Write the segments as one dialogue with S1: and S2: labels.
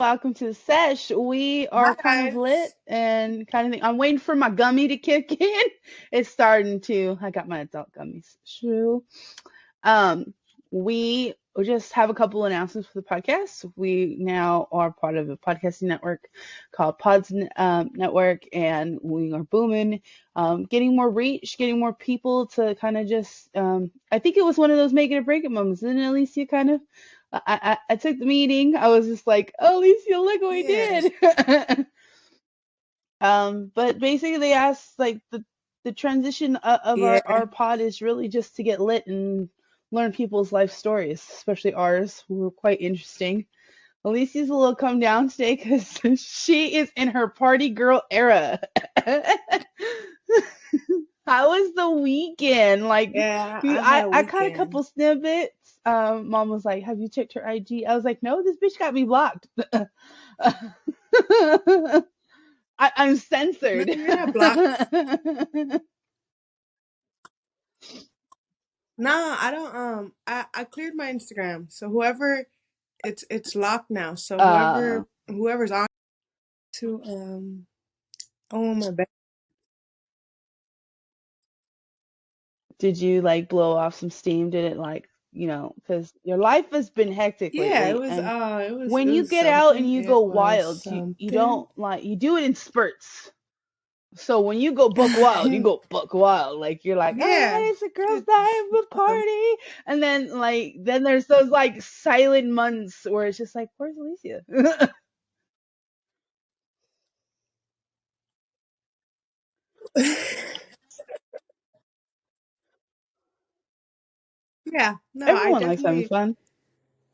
S1: Welcome to the sesh. We
S2: Hi
S1: are kind of lit
S2: guys.
S1: and kind of thing. I'm waiting for my gummy to kick in. It's starting to. I got my adult gummies. True. Um, we just have a couple announcements for the podcast. We now are part of a podcasting network called Pods Network, and we are booming, getting more reach, getting more people to kind of just. I think it was one of those make it or break it moments, isn't it, Alicia? Kind of. I took the meeting. I was just like, oh, Alicia, look what we
S2: Yeah.
S1: did. But basically, they asked like the transition of
S2: Yeah.
S1: our pod is really just to get lit and learn people's life stories, especially ours, who were quite interesting. Alicia's a little come down today because she is in her party girl era. How was the weekend? Like,
S2: Yeah. I had a
S1: I caught a
S2: weekend.
S1: couple snippets. Mom was like, "Have you checked her IG?" I was like, "No, this bitch got me blocked." I'm
S2: No,
S1: censored.
S2: you're not blocked. No, I don't I cleared my Instagram. So whoever it's locked now. So
S1: uh,
S2: whoever's on to oh my bad.
S1: did you like blow off some steam? Did it like, because your life has been hectic
S2: Yeah,
S1: lately, and
S2: it
S1: when you
S2: was
S1: get out and
S2: something.
S1: you go
S2: It was
S1: wild, you
S2: something.
S1: don't like you do it in spurts. So when you go buck wild, you go buck wild. Like you're like, all
S2: Yeah.
S1: right, it's a girls'
S2: The,
S1: night, a
S2: um,
S1: party, and then there's those like silent months where it's just like, where's Alicia?
S2: yeah. No, I
S1: Everyone likes having
S2: definitely
S1: fun.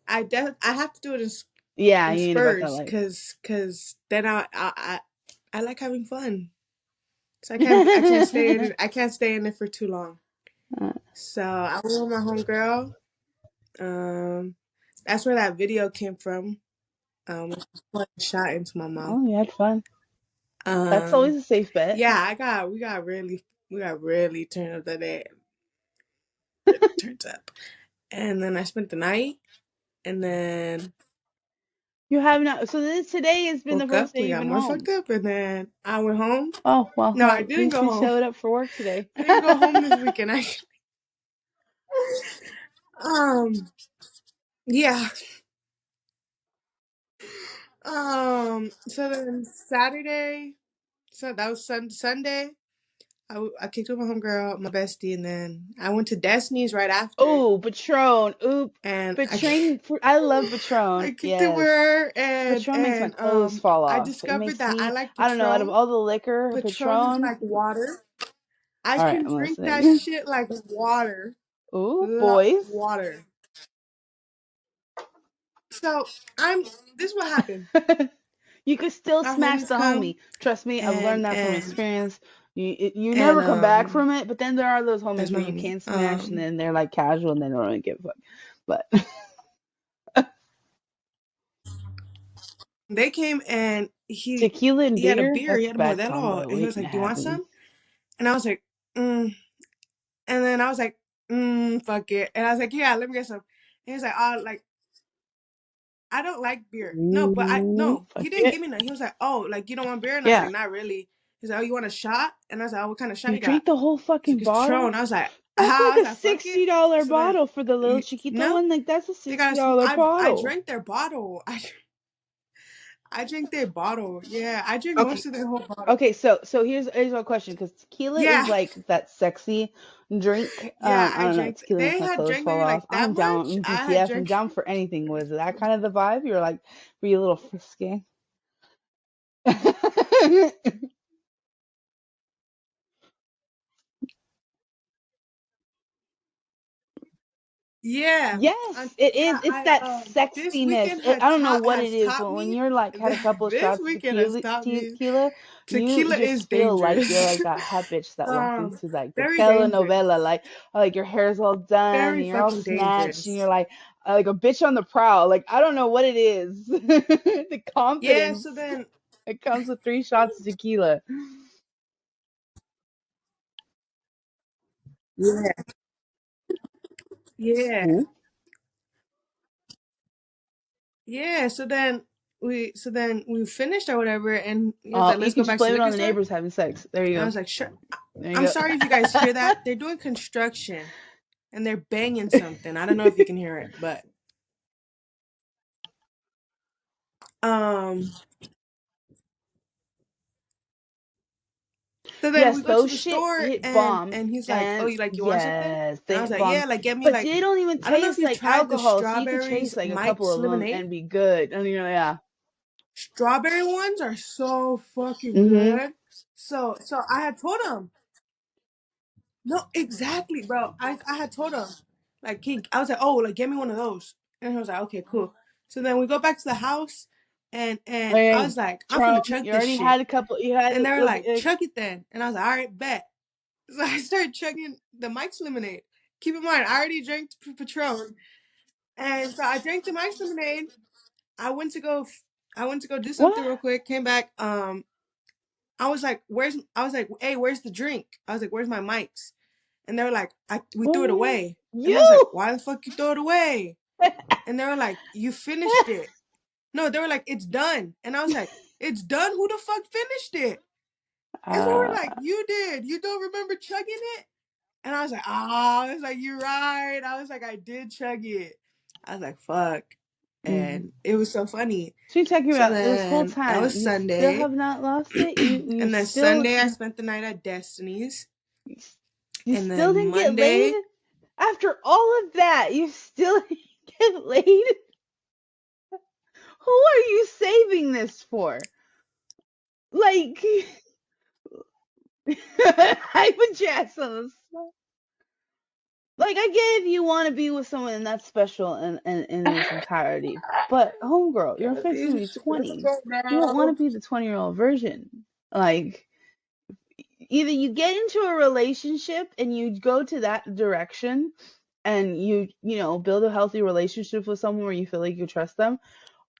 S2: I have to do it
S1: Yeah,
S2: in
S1: you ain't about that
S2: spurs
S1: life.
S2: because then I like having fun. So I can't stay in it. I can't stay in it for too long.
S1: Uh,
S2: So I went with my homegirl. Um, that's where that video came from. When she poured a shot into my mouth.
S1: oh, you had fun. That's always
S2: Um,
S1: a safe bet.
S2: yeah, we got really turned up that day. Really turned up. And then I spent the night, and then
S1: You have not. So this today has been the
S2: woke
S1: first
S2: up.
S1: day
S2: We
S1: you've
S2: got
S1: been
S2: more
S1: home.
S2: fucked up, and then I went home.
S1: Oh well,
S2: No, I
S1: well, at
S2: didn't
S1: least
S2: go
S1: you
S2: home.
S1: showed up for work today.
S2: I didn't go home this weekend. I yeah. So then Saturday, so that was Sunday. I kicked with my homegirl, my bestie, and then I went to Destiny's right after,
S1: Oh, Patron. Oop.
S2: and
S1: Patron. I love
S2: I
S1: Patron.
S2: kicked it with
S1: Yes.
S2: her,
S1: Patron makes my clothes fall
S2: I
S1: off. It
S2: discovered
S1: makes
S2: that I
S1: me,
S2: like
S1: I don't know, out of
S2: Patron.
S1: all the liquor,
S2: Patron is
S1: Patron.
S2: like water. I
S1: All right,
S2: can
S1: I'm
S2: drink that
S1: listening.
S2: shit like water.
S1: Ooh,
S2: Like
S1: boys.
S2: water. So I'm. This is what happened.
S1: You could still
S2: Our
S1: smash
S2: homies
S1: the
S2: come,
S1: homie. Trust me, I've
S2: and
S1: learned that from
S2: and
S1: experience. You
S2: and
S1: never come back from it, but then there are those
S2: that's
S1: homies
S2: my
S1: where you
S2: homie.
S1: can smash and then they're like casual and they don't really give a fuck. But
S2: They came and
S1: tequila and
S2: he had a
S1: beer,
S2: beer. He
S1: that's a
S2: had
S1: bad
S2: Modelo,
S1: combo
S2: and he was
S1: waiting to
S2: like, "Do you want
S1: happen.
S2: some?" And I was like, and then I was like, fuck it. And I was like, "Yeah, let me get some." And he was like, "Oh, like I don't like beer. No, but I
S1: Ooh,
S2: no,
S1: fuck
S2: he didn't
S1: it.
S2: give me none. He was like, "Oh, like you don't want beer?" And I was
S1: Yeah.
S2: like, "Not really." He's like, "Oh, you want a shot?" And I was like, "Oh, what kind of shot
S1: You
S2: you got?"
S1: drink the whole
S2: He's
S1: fucking
S2: like, "It's Patron."
S1: bottle?
S2: I was like,
S1: That's
S2: "Ah,"
S1: like
S2: I was
S1: a
S2: like, "Fuck it."
S1: $60
S2: So then,
S1: bottle for the little chiquito
S2: no,
S1: one. Like that's a
S2: they got a.
S1: $60
S2: I
S1: bottle.
S2: drank their bottle. I drank their bottle. Yeah, I drink
S1: Okay.
S2: most of their whole bottle.
S1: Okay, so here's my question because tequila
S2: Yeah,
S1: is like that sexy drink.
S2: yeah,
S1: I
S2: I
S1: don't know,
S2: drank.
S1: tequila makes
S2: They
S1: my
S2: had
S1: clothes
S2: drank
S1: fall
S2: maybe
S1: off.
S2: like that
S1: I'm down.
S2: much.
S1: I'm
S2: I had
S1: PTF. I'm
S2: drank.
S1: down for anything. Was it that kind of the vibe? You're like, were you a little frisky?
S2: Yeah,
S1: Yes, it is.
S2: yeah.
S1: It's that
S2: This
S1: sexiness.
S2: weekend had
S1: I don't know
S2: taught
S1: what it
S2: has
S1: is,
S2: taught
S1: but when
S2: me.
S1: you're like had a couple of
S2: This
S1: shots of
S2: weekend has taught me
S1: tequila, you
S2: tequila is
S1: just feel like you're
S2: dangerous.
S1: like that hot bitch that walked into like the
S2: Very dangerous.
S1: telenovela, like your hair's all done
S2: Very
S1: and you're all
S2: fucking
S1: snatched and you're
S2: dangerous.
S1: like a bitch on the prowl. Like I don't know what it is. The
S2: Yeah.
S1: confidence
S2: So then,
S1: it comes with 3 shots of tequila.
S2: yeah, yeah,
S1: Ooh.
S2: yeah. So then then we finished or whatever, and he was like,
S1: You
S2: let's
S1: can
S2: go
S1: just
S2: back to
S1: blame
S2: the
S1: it on
S2: liquor
S1: the
S2: store.
S1: neighbors having sex. There you
S2: And I
S1: go.
S2: was like, sure.
S1: There you
S2: I'm
S1: go.
S2: sorry if you guys hear that. They're doing construction and they're banging something. I don't know if you can hear it, but um so then we
S1: Yes,
S2: go to
S1: those
S2: the
S1: shit
S2: store,
S1: hit
S2: and
S1: bomb,
S2: he's like, oh,
S1: and
S2: you want something?
S1: yes,
S2: And
S1: they
S2: I was
S1: hit
S2: like, yeah,
S1: bomb.
S2: like get me
S1: But
S2: like,
S1: they don't even
S2: I don't know if
S1: taste
S2: you've
S1: like
S2: tried the
S1: alcohol, so you could
S2: strawberries
S1: taste like a couple
S2: Mike's
S1: of them
S2: lemonade.
S1: and be good. And yeah.
S2: Strawberry ones are so fucking
S1: Mm-hmm.
S2: good. So I had told him. No, exactly, bro. I had told him, like, I was like, oh, like, get me one of those. And he was like, okay, cool. So then we go back to the house, and I
S1: And
S2: was like, I'm
S1: try
S2: finna
S1: 'em.
S2: chug
S1: You
S2: this
S1: already had
S2: shit.
S1: a couple. You had
S2: And they were like,
S1: a
S2: chug it then. And I was like, all right, bet. So I started chugging the Mike's lemonade. Keep in mind, I already drank Patron, and so I drank the Mike's lemonade. I went to go, do something
S1: what?
S2: real quick. Came back. I was like, hey, where's the drink? I was like, where's my Mike's? And they were like, we threw it
S1: What?
S2: away. And I was like,
S1: You?
S2: why the fuck you throw it away? And they were like, you finished it. No, they were like, it's done. And I was like, it's done? Who the fuck finished it? And they were
S1: uh,
S2: like, you did. You don't remember chugging it? And I was like, I was like, you're right. I was like, I did chug it. I was like, fuck.
S1: mm-hmm.
S2: And it was so funny.
S1: So you're talking
S2: So
S1: about this whole
S2: then that
S1: time,
S2: was
S1: you still
S2: Sunday.
S1: have not lost it. You
S2: And then
S1: still
S2: Sunday, I spent the night at Destiny's.
S1: you
S2: And
S1: still
S2: then
S1: didn't get laid
S2: Monday,
S1: after all of that. You still didn't get laid. Who are you saving this for? Like, I put Jazz on the spot. Like, I get if you want to be with someone and that's special in its entirety. But, homegirl, you're fixing to be 20. You don't want to be the 20-year-old version. Like, either you get into a relationship and you go to that direction and you build a healthy relationship with someone where you feel like you trust them,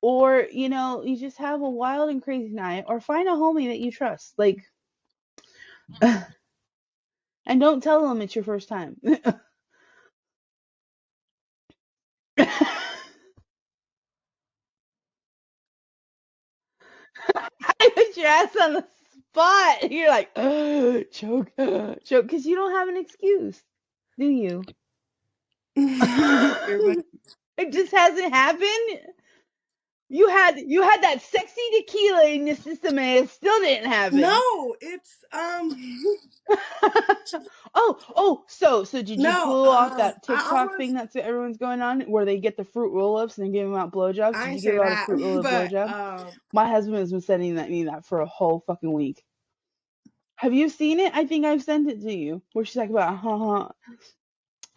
S1: or you just have a wild and crazy night, or find a homie that you trust, like, and don't tell them it's your first time. I put your ass on the spot. You're like, choke, choke, because you don't have an excuse, do you? It just hasn't happened. You had that sexy tequila in your system and it still didn't happen.
S2: no, it's
S1: So did you
S2: no,
S1: pull off that
S2: I
S1: TikTok
S2: almost
S1: thing that's everyone's going on where they get the fruit roll-ups and they give them out blowjobs?
S2: I
S1: Did you
S2: ain't
S1: give
S2: say
S1: out a
S2: that,
S1: fruit roll-up
S2: but
S1: blowjob? My husband has been sending me that for a whole fucking week. Have you seen it? I think I've sent it to you. Where she's like about,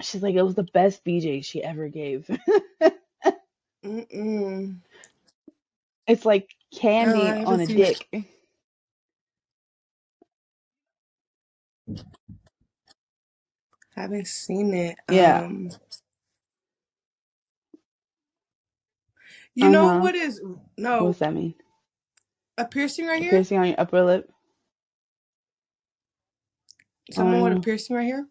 S1: she's like, it was the best BJ she ever gave.
S2: mm-mm.
S1: It's like
S2: No,
S1: candy
S2: I
S1: on
S2: haven't
S1: a
S2: seen it.
S1: dick.
S2: Haven't seen it.
S1: Yeah.
S2: You
S1: Uh
S2: know
S1: huh.
S2: what is no
S1: What's that mean?
S2: a piercing right
S1: A
S2: here?
S1: piercing on your upper lip?
S2: Someone with a
S1: Uh,
S2: piercing right here?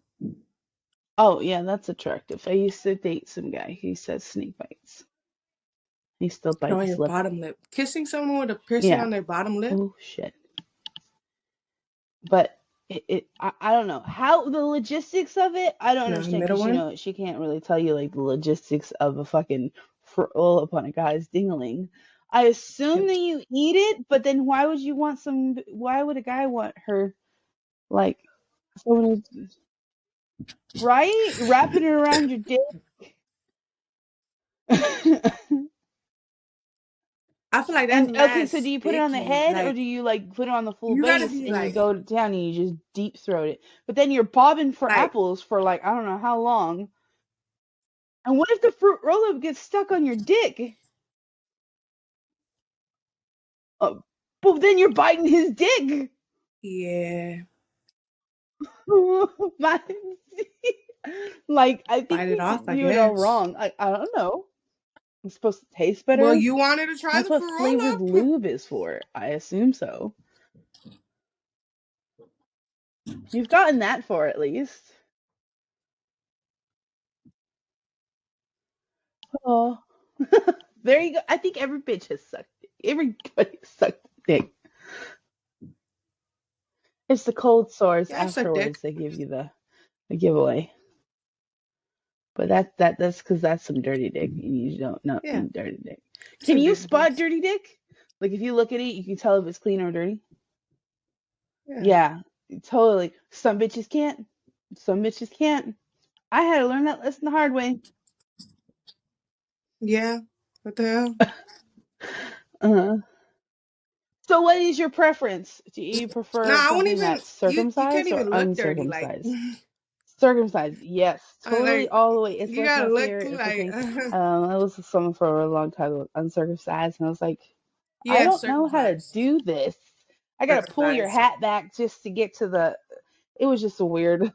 S1: oh, yeah, that's attractive. I used to date some guy. He says snake bites. He still
S2: No,
S1: bites
S2: on
S1: his
S2: your
S1: lip.
S2: bottom lip. Kissing someone with a piercing
S1: Yeah.
S2: on their bottom lip?
S1: Oh, shit. But I don't know how the logistics of it. I don't
S2: No, the
S1: understand
S2: middle
S1: because
S2: one?
S1: she can't really tell you like the logistics of a fucking roll up on a guy's dingling. I assume
S2: Yep.
S1: that you eat it, but then why would you want some? Why would a guy want her like someone right wrapping it around your dick?
S2: I feel like that's
S1: And okay,
S2: mad
S1: so do you put it on the
S2: sticky.
S1: head or
S2: Like
S1: do you like put it on the full
S2: you gotta
S1: base
S2: be
S1: and you go
S2: like
S1: down and you just deep throat it? But then you're bobbing for
S2: like
S1: apples for like I don't know how long. And what if the fruit roll up gets stuck on your dick? But then you're biting his dick.
S2: yeah,
S1: My, like I think
S2: bite it
S1: we
S2: off,
S1: just
S2: I
S1: do it all
S2: guess.
S1: wrong. I don't know. It's supposed to taste
S2: Well,
S1: better.
S2: you wanted to try
S1: That's
S2: the
S1: what
S2: fruit roll
S1: flavored
S2: up?
S1: lube is for. I assume so. You've gotten that for at least. Oh, there you go. I think every bitch has sucked it. Everybody sucked dick. It's the cold sores
S2: Yeah, I suck dick.
S1: afterwards that give you the giveaway. But that's because that's some dirty dick, and you don't know
S2: Yeah,
S1: eat dirty dick.
S2: I
S1: Can
S2: suck
S1: you
S2: dirty
S1: spot
S2: dicks.
S1: dirty dick? Like if you look at it, you can tell if it's clean or dirty.
S2: Yeah.
S1: Yeah, totally. Some bitches can't. Some bitches can't. I had to learn that lesson the hard way.
S2: Yeah. What the hell?
S1: Uh-huh. So, what is your preference? Do you
S2: Nah,
S1: prefer
S2: I won't
S1: something
S2: even.
S1: that's
S2: You can't
S1: circumcised or
S2: even look dirty. Like,
S1: uncircumcised? Circumcised, yes, totally,
S2: like
S1: all the way. It's
S2: you
S1: like
S2: gotta
S1: my
S2: look
S1: favorite. It's the
S2: like.
S1: thing. I was with someone for a long time, uncircumcised, and I was like, I
S2: Yeah,
S1: don't know how to
S2: circumcised.
S1: do this. I gotta pull your
S2: Circumcised.
S1: hat back just to get to the. It was just a weird.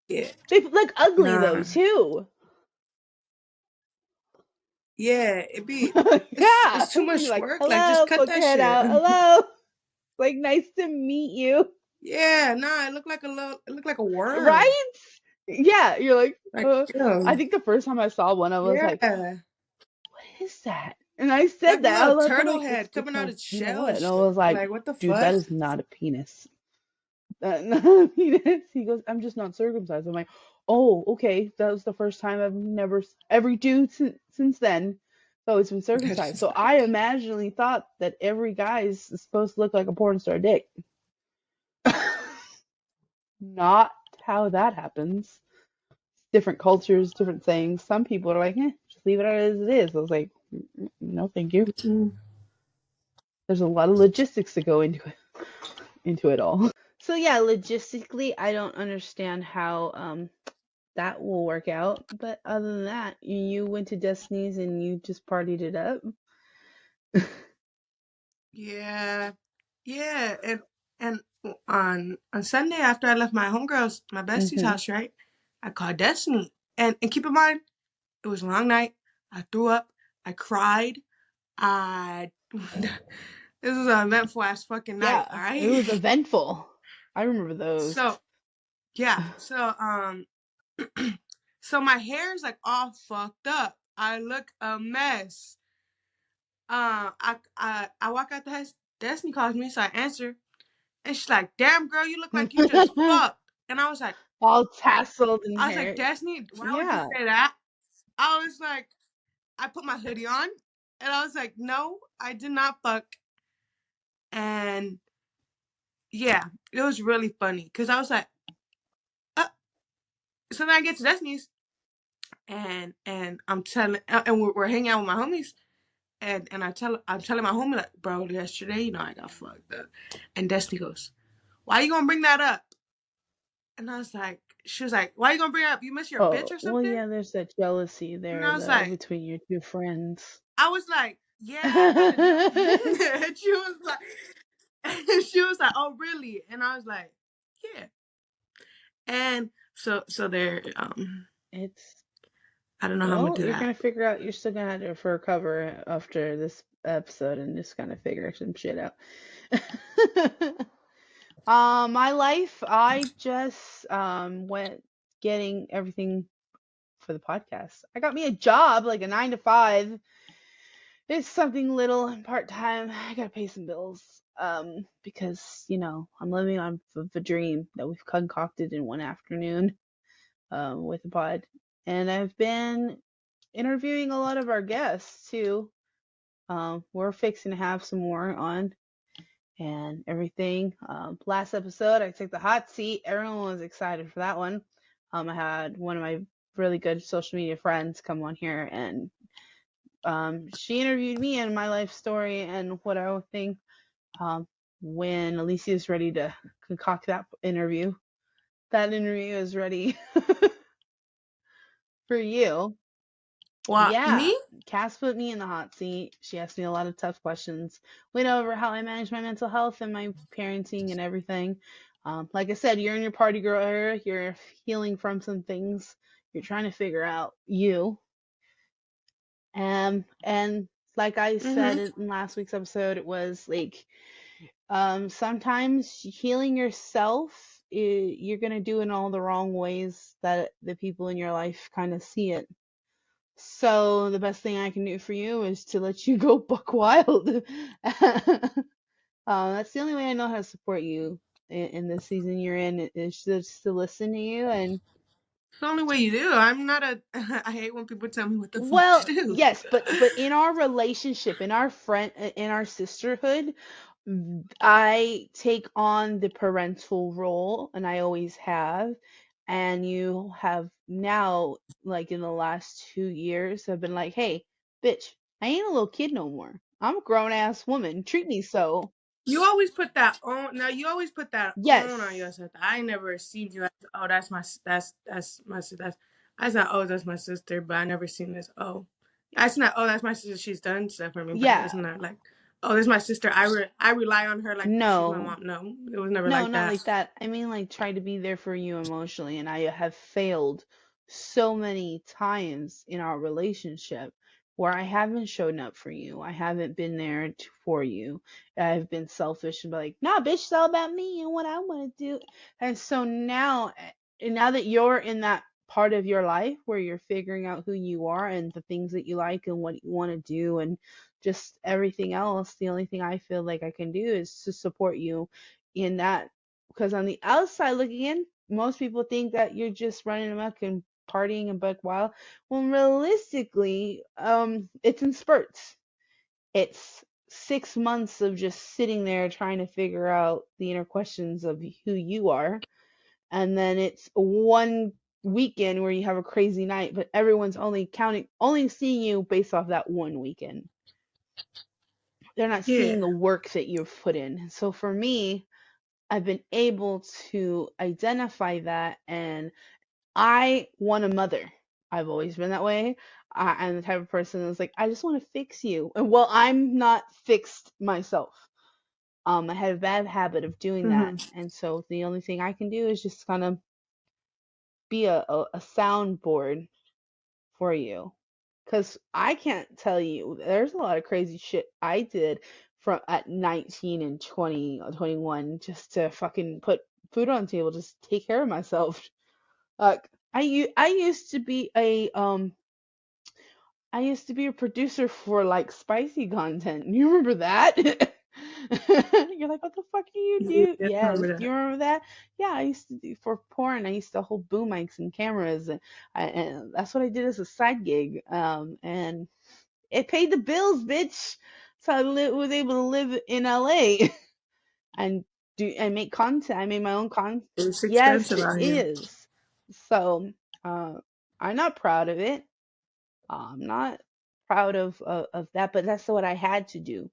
S2: Yeah.
S1: They look ugly though
S2: Nah.
S1: too.
S2: Yeah, it be.
S1: Yeah,
S2: It's too
S1: you're
S2: much
S1: like,
S2: work. Like, just
S1: hello,
S2: cut
S1: poke your
S2: that
S1: head
S2: shit.
S1: out. Hello, like nice to meet you.
S2: Yeah. Nah, it looked like a little. It looked like a worm.
S1: Right? Yeah, you're like,
S2: Like,
S1: I
S2: yo.
S1: think the first time I saw one, I was like,
S2: Yeah.
S1: what is that? And I
S2: Like
S1: said
S2: a
S1: that
S2: little
S1: out loud to
S2: turtle
S1: like,
S2: head
S1: it's
S2: coming out
S1: no,
S2: its
S1: you know
S2: shell
S1: what?
S2: and
S1: And I
S2: shit.
S1: was like,
S2: Like, what the
S1: dude,
S2: fuck?
S1: that is not a penis. Not a penis. He goes, I'm just not circumcised. I'm like, oh, okay. That was the first time I've never, every dude since then, oh, it's been
S2: That
S1: circumcised.
S2: is
S1: So I imaginally thought that every guy's supposed to look like a porn star dick. Not how that happens. Different cultures, different things. Some people are like, just leave it as it is. I was like, no, thank you.
S2: Mm.
S1: There's a lot of logistics that go into it all. So yeah, logistically, I don't understand how that will work out. But other than that, you went to Destiny's and you just partied it up.
S2: Yeah. Yeah. And on Sunday after I left my homegirl's, my bestie's
S1: Hmm.
S2: house, right? I called Destiny. And keep in mind, it was a long night. I threw up. I cried. I this was an eventful ass fucking night, all
S1: Yeah, it
S2: right?
S1: was eventful. I remember those.
S2: So yeah. So so my hair's like all fucked up. I look a mess. I walk out the house. Destiny calls me, so I answer, and she's like, "Damn, girl, you look like you just fucked." And
S1: All tasseled in
S2: I was like,
S1: hair.
S2: Destiny, why would you
S1: Yeah.
S2: say that? I was like, I put my hoodie on, and I was like, no, I did not fuck. And yeah, it was really funny because I was like, uh. So then I get to Destiny's, and I'm telling, and we're hanging out with my homies. And I'm telling my homie like, bro, yesterday, I got fucked up. And Destiny goes, why you gonna bring that up? And I was like, she was like, why you gonna bring it up? You miss your bitch
S1: Oh,
S2: or
S1: well,
S2: something?
S1: yeah, there's that jealousy
S2: And
S1: there,
S2: I was
S1: though,
S2: like,
S1: between your two friends.
S2: yeah, I kind of do. And she was like, oh really? And I was like, yeah. And so there,
S1: It's,
S2: I don't know how I'm gonna
S1: well,
S2: do
S1: you're
S2: that.
S1: gonna figure out, you're still gonna have to recover after this episode and just kind of figure some shit out. My life, I just went getting everything for the podcast. I got me a job, like a 9 to 5. It's something little and part time. I gotta pay some bills. Because I'm living on the dream that we've concocted in one afternoon, with the pod, and I've been interviewing a lot of our guests too. We're fixing to have some more on and everything. Last episode, I took the hot seat. Everyone was excited for that one. I had one of my really good social media friends come on here, and she interviewed me and my life story and what I would think. When Alicia is ready to concoct that interview is ready for you.
S2: Well,
S1: Yeah,
S2: me?
S1: Cass put me in the hot seat. She asked me a lot of tough questions. Went over how I manage my mental health and my parenting and everything. Like I said, you're in your party girl era. You're healing from some things. You're trying to figure out you. And like I said
S2: Mm-hmm.
S1: in last week's episode, it was like, sometimes healing yourself, you're gonna do in all the wrong ways that the people in your life kind of see it. So the best thing I can do for you is to let you go buck wild. That's the only way I know how to support you in the season you're in, is just to listen to you. And
S2: It's the only way you do. I'm not a. I hate when people tell me what the fuck to
S1: well,
S2: do.
S1: yes, but in our relationship, in our in our sisterhood, I take on the parental role, and I always have. And you have now, like in the last 2 years, have been like, "Hey, bitch, I ain't a little kid no more. I'm a grown ass woman. Treat me so."
S2: You always put that on. Now you always put that on
S1: Yes,
S2: yourself. I never seen you as, oh, that's my that's my that's. I said, oh, that's my sister, but I never seen this. Oh, I said, oh, that's my sister. She's done stuff for me, but
S1: yeah,
S2: it's not like, oh, this is my sister. I rely on her like she's my
S1: no.
S2: mom. No, it was never
S1: No,
S2: like
S1: not
S2: that.
S1: like that. I mean, like, try to be there for you emotionally. And I have failed so many times in our relationship where I haven't shown up for you. I haven't been there for you. I've been selfish and be like, nah, bitch, it's all about me and what I want to do. And so now, and now that you're in that part of your life where you're figuring out who you are and the things that you like and what you want to do and just everything else, the only thing I feel like I can do is to support you in that, because on the outside looking in, most people think that you're just running amok and partying and buck wild. When realistically, it's in spurts. It's 6 months of just sitting there trying to figure out the inner questions of who you are, and then it's one weekend where you have a crazy night, but everyone's only seeing you based off that one weekend. They're not
S2: Yeah.
S1: seeing the work that you've put in. So for me, I've been able to identify that, and I want a mother. I've always been that way. I'm the type of person that's like, I just want to fix you. And well, I'm not fixed myself. I have a bad habit of doing that.
S2: Hmm.
S1: And so the only thing I can do is just kind of be a soundboard for you. Because I can't tell you, there's a lot of crazy shit I did from at 19 and 20 or 21 just to fucking put food on the table, just take care of myself. I used to be a producer for like spicy content. You remember that? You're like, what the fuck do you
S2: Yeah,
S1: do?
S2: I
S1: Yes,
S2: remember
S1: you
S2: that.
S1: remember that? Yeah, I used to do for porn. I used to hold boom mics and cameras, and that's what I did as a side gig. And it paid the bills, bitch. So was able to live in LA and do and make content. I made my own content.
S2: It's
S1: Yes,
S2: expensive
S1: it
S2: out here.
S1: is. So uh, I'm not proud of it. I'm not proud of that, but that's what I had to do.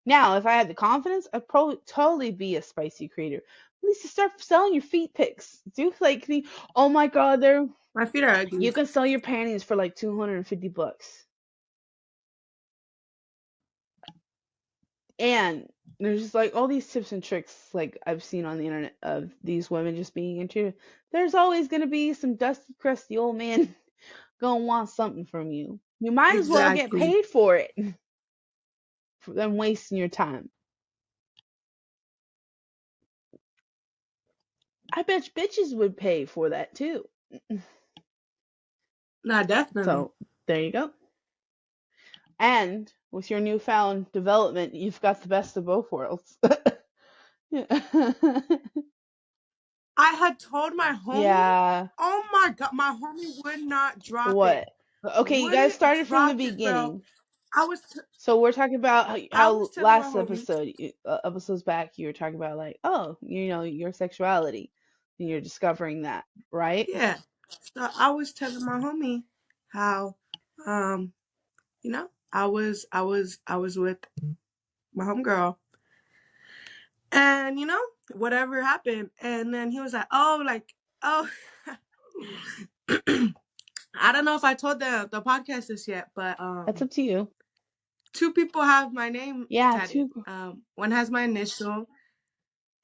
S1: Now, if I had the confidence, I'd probably totally be a spicy creator. At least to start selling your feet pics. Do like the, oh my god, there
S2: My feet are
S1: you
S2: ugly.
S1: can sell your panties for like $250. And there's just like all these tips and tricks like I've seen on the internet of these women just being into. There's always gonna be some dusty, crusty old man gonna want something from you. You might as well get
S2: Exactly.
S1: paid for it for them wasting your time. I bet bitches would pay for that too.
S2: Nah, definitely.
S1: So there you go. And with your newfound development, you've got the best of both worlds.
S2: I had told my homie,
S1: Yeah.
S2: oh my god, my homie would not drop it.
S1: What? Okay, you guys
S2: Wouldn't
S1: started from the
S2: drop it, bro.
S1: beginning.
S2: I was t-
S1: So we're talking about
S2: I was
S1: how
S2: telling my
S1: last
S2: homie,
S1: episode, episodes back, you were talking about like, oh, your sexuality, and you're discovering that, right?
S2: yeah. So I was telling my homie how, um, I was with my homegirl, and whatever happened, and then he was like, oh, like, oh. I don't know if I told the podcast this yet, but
S1: That's up to you.
S2: two people have my name
S1: Yeah,
S2: tatted.
S1: too.
S2: One has my initial,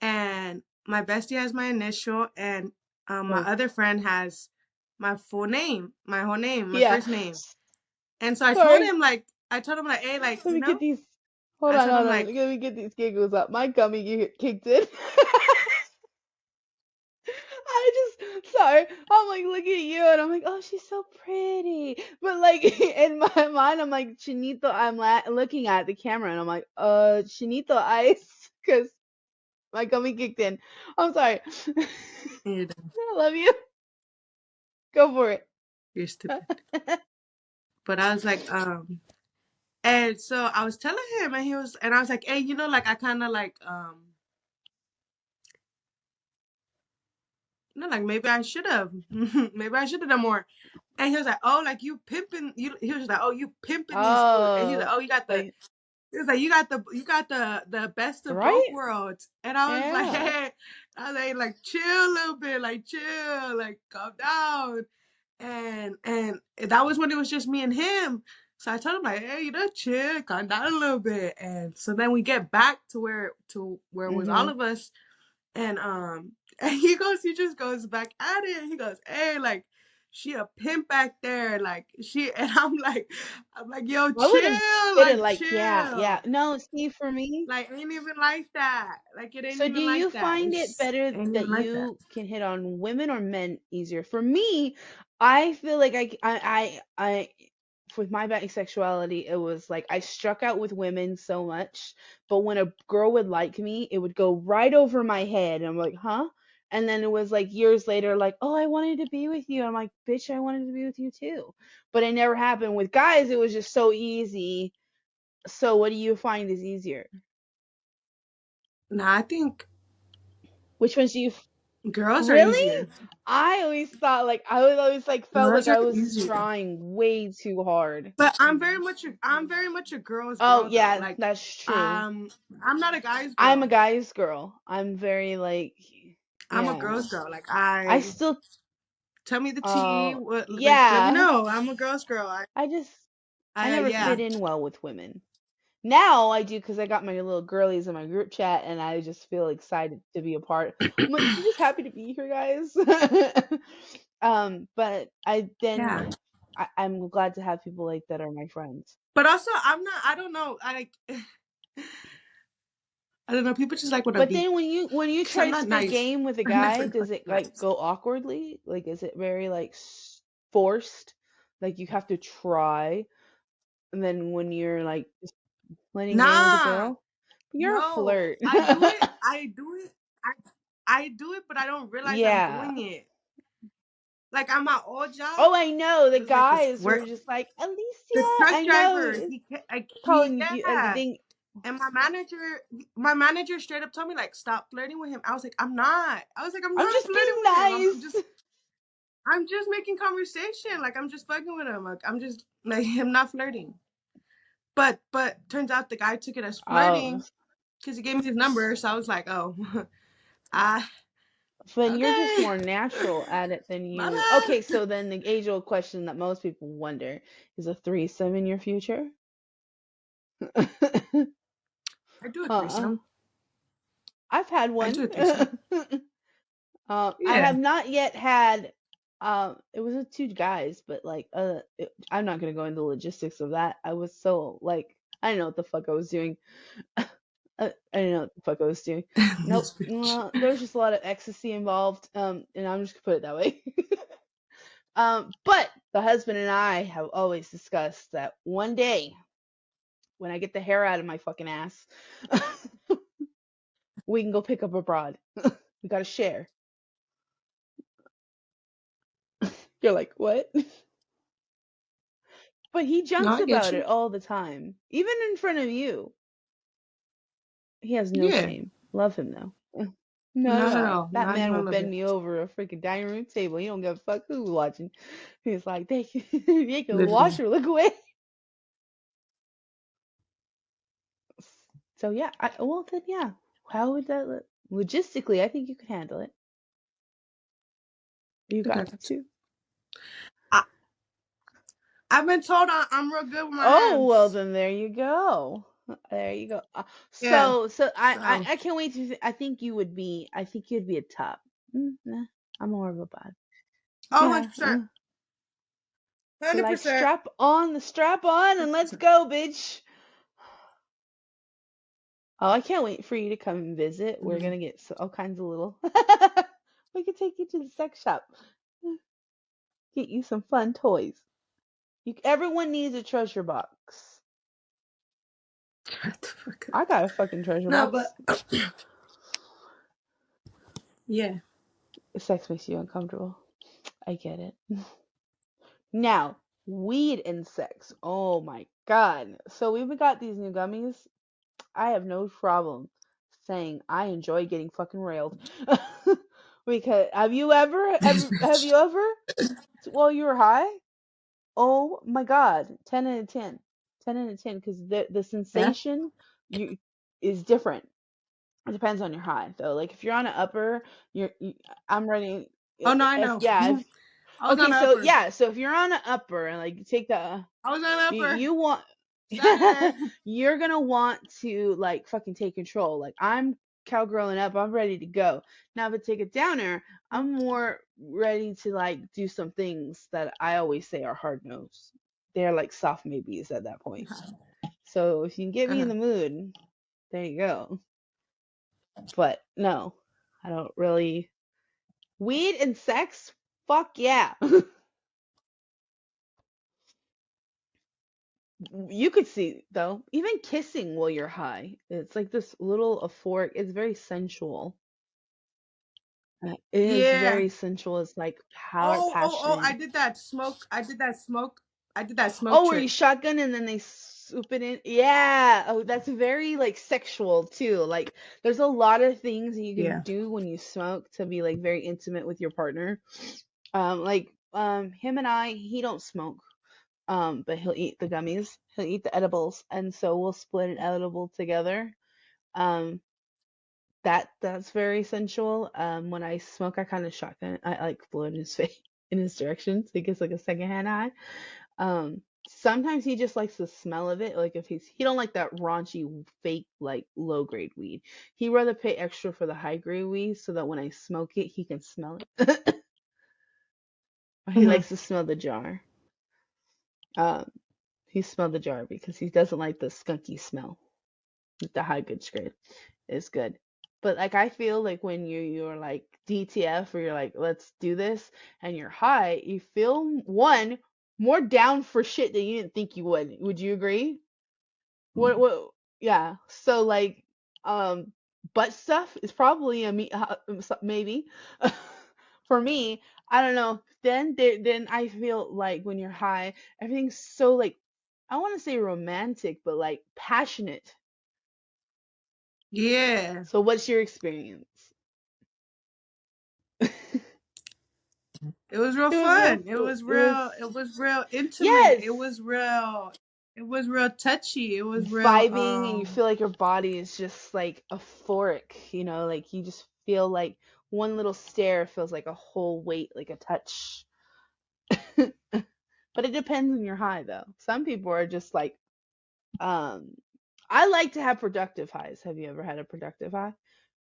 S2: and my bestie has my initial, and my
S1: Oh,
S2: other friend has my full name, my whole name, my
S1: yeah.
S2: first name. And so I told
S1: Sorry.
S2: him like, hey, like,
S1: Let me get these. Hold
S2: I
S1: on,
S2: told him
S1: hold on.
S2: like,
S1: Let me get these giggles up. My gummy kicked in. sorry. I'm like looking at you and I'm like, oh, she's so pretty. But like in my mind, I'm like, Chinito, looking at the camera and I'm like, Chinito ice. Because my gummy kicked in. I'm sorry.
S2: You're
S1: I love you. Go for it.
S2: stupid. But I was like, and so I was telling him, and I was like, hey, like I kind of like, like maybe I should have, maybe I should have done more. And he was like, oh, like you pimping, he was like, oh, you pimping these foods, and he was like,
S1: Oh,
S2: oh, you got the,
S1: like,
S2: he was like, you got the best of both
S1: right?
S2: worlds. And I was like,
S1: Yeah.
S2: hey, I was like chill a little bit, like chill, like calm down. And that was when it was just me and him. So I told him like, hey, chill, calm down a little bit. And so then we get back to where it was all
S1: Mm-hmm.
S2: of us. And and he just goes back at it. He goes, hey, like she a pimp back there, like she. And I'm like, yo,
S1: I would have
S2: chill,
S1: been
S2: like
S1: like, yeah, yeah.
S2: chill.
S1: No, see, for me,
S2: Like ain't even like that. Like it ain't
S1: so do
S2: even
S1: you
S2: like that.
S1: find it
S2: It's
S1: better
S2: ain't
S1: that
S2: even like that.
S1: you can hit on women or men easier? For me, I feel like with my bisexuality, it was like I struck out with women so much, but when a girl would like me, it would go right over my head. And I'm like, huh? And then it was like years later, like, oh, I wanted to be with you. I'm like, bitch, I wanted to be with you too. But it never happened. With guys, it was just so easy. So what do you find is easier?
S2: Nah, I think
S1: Which ones do you
S2: girls are
S1: really?
S2: easier.
S1: I always thought like I was always like felt like
S2: Girls are
S1: I was
S2: easier.
S1: trying way too hard.
S2: But I'm very much a girl's
S1: Oh
S2: girl though.
S1: yeah,
S2: Like
S1: that's true.
S2: um I'm not a guy's
S1: I'm a
S2: girl.
S1: guy's girl. I'm very like
S2: I'm a
S1: yeah.
S2: girl's girl. Like
S1: I
S2: I
S1: still
S2: tell me the tea. Like let me
S1: yeah.
S2: know. I'm a girl's girl.
S1: I just I
S2: I
S1: never
S2: yeah.
S1: fit in well with women. Now I do because I got my little girlies in my group chat and I just feel excited to be a part. I'm like, I'm just happy to be here, guys. But
S2: Yeah.
S1: I'm glad to have people like that are my friends.
S2: But also I'm not. I don't know. I like. I don't know. People just like want to
S1: But
S2: be.
S1: then when you
S2: Cause I'm
S1: try to
S2: not
S1: spit
S2: nice.
S1: game with a
S2: I'm never
S1: guy, does
S2: fucking
S1: it like
S2: nice.
S1: go awkwardly? Like is it very like forced? Like you have to try, and then when you're like just playing game with a
S2: Nah.
S1: girl, you're a
S2: No.
S1: flirt.
S2: I do it. I do it. I do it, but I don't realize I'm
S1: Yeah.
S2: doing it. Like on my old job,
S1: Oh, I know the
S2: there's like this
S1: guys were
S2: where
S1: just like
S2: the
S1: Alicia.
S2: truck
S1: I know
S2: driver
S1: it's
S2: he
S1: calling you
S2: yeah.
S1: thing.
S2: And my manager straight up told me like stop flirting with him. I was like, I'm not. I was like, I'm
S1: I'm
S2: not
S1: just
S2: flirting
S1: being
S2: with him. I'm
S1: nice.
S2: just I'm just making conversation. Like I'm just fucking with him. Like I'm just like I'm not flirting. But turns out the guy took it as
S1: Oh,
S2: flirting because he gave me his number. So I was like, oh, ah,
S1: then you're just
S2: okay,
S1: more natural at it than
S2: my
S1: you. Okay,
S2: bad.
S1: so then the age-old question that most people wonder is a threesome in your future?
S2: I do a
S1: uh
S2: threesome.
S1: I've had
S2: I
S1: one.
S2: do a threesome.
S1: I
S2: Yeah.
S1: have not yet had. It was with two guys, but like, I'm not gonna go into the logistics of that. I was so like, I didn't know what the fuck I was doing. I didn't know what the fuck I was doing. Nope.
S2: This bitch.
S1: There was just a lot of ecstasy involved. And I'm just gonna put it that way. But the husband and I have always discussed that one day when I get the hair out of my fucking ass, we can go pick up a broad. We gotta share. You're like, what? But he
S2: No,
S1: jokes
S2: I get
S1: about
S2: you.
S1: it all the time, even in front of you. He has no
S2: Yeah.
S1: shame. Love him though. Not at
S2: Not at
S1: all.
S2: all.
S1: That
S2: Not
S1: man
S2: even a
S1: will
S2: little
S1: bend
S2: bit.
S1: me over a freaking dining room table. He don't give a fuck who's watching. He's like, they can, they can watch
S2: Literally.
S1: or look away. So yeah, well then yeah. How would that look? Logistically, I think you could handle it. You
S2: I
S1: got
S2: got
S1: it
S2: it.
S1: too.
S2: I, I've been told I'm real good with my
S1: Oh well,
S2: hands.
S1: then there you go. There you go.
S2: Yeah.
S1: So
S2: So
S1: I can't wait to. I think you would be. I think you'd be a top. Nah, I'm more of a bottom.
S2: oh,
S1: Yeah.
S2: 100%.
S1: Be like
S2: 100%.
S1: strap on, and let's
S2: 100%.
S1: go, bitch. Oh, I can't wait for you to come visit. We're
S2: Mm.
S1: gonna get all kinds of little. We could take you to the sex shop. Get you some fun toys. Everyone needs a treasure box.
S2: Shut the fuck up.
S1: I got a fucking treasure
S2: No,
S1: box.
S2: but yeah.
S1: Sex makes you uncomfortable. I get it. Now, weed and sex. Oh my god. So we've got these new gummies. I have no problem saying I enjoy getting fucking railed. Because have you ever while you were high? Oh my god. 10 out of 10. 10 out of 10 because the
S2: Yeah.
S1: sensation you is different. It depends on your high though. Like if you're on an upper, I'm ready.
S2: Oh no, I
S1: If
S2: know.
S1: yeah, if
S2: I was
S1: okay,
S2: on the
S1: so
S2: upper.
S1: yeah, so if you're on an upper and like you take the
S2: I was on the upper
S1: you want
S2: Saturday.
S1: you're gonna want to like fucking take control. Like I'm cowgirling up, I'm ready to go. Now if I take a downer, I'm more ready to like do some things that I always say are hard no's. They're like soft maybes at that point. So if you can get me in
S2: Uh-huh.
S1: the mood, there you go. But no, I don't really. Weed and sex? Fuck yeah. You could see though, even kissing while you're high, it's like this little euphoric. It's very sensual. It is
S2: Yeah.
S1: very sensual. It's like
S2: Oh! I
S1: passionate.
S2: did that smoke. I did that smoke. I did that smoke
S1: Oh, where you
S2: trick.
S1: shotgun and then they swoop it in. Yeah. Oh, that's very like sexual too. Like there's a lot of things you can
S2: Yeah.
S1: do when you smoke to be like very intimate with your partner. Him and he don't smoke. But he'll eat the gummies. He'll eat the edibles, and so we'll split an edible together. Um, that's very sensual. When I smoke, I kind of shotgun. I like blow in his face, in his direction, so he gets like a secondhand eye. Sometimes he just likes the smell of it. Like if he don't like that raunchy, fake, like low grade weed. He rather pay extra for the high grade weed so that when I smoke it, he can smell it. He
S2: Mm-hmm.
S1: likes to smell the jar. Um, he smelled the jar because he doesn't like the skunky smell. The high good grade is good. But like I feel like when you're like DTF or you're like let's do this and you're high, you feel one more down for shit than you didn't think you would. Would you agree? What yeah. So like um butt stuff is probably maybe. For me, I don't know. Then I feel like when you're high, everything's so like I want to say romantic, but like passionate.
S2: Yeah.
S1: So what's your experience? It
S2: It was real
S1: was real.
S2: fun. It was
S1: It was
S2: real. It was real intimate.
S1: yes,
S2: It was real. It was real touchy. It was real.
S1: vibing, and you feel like your body is just like euphoric. Like you just feel like one little stare feels like a whole weight, like a touch. But it depends on your high, though. Some people are just like, um, I like to have productive highs. Have you ever had a productive high?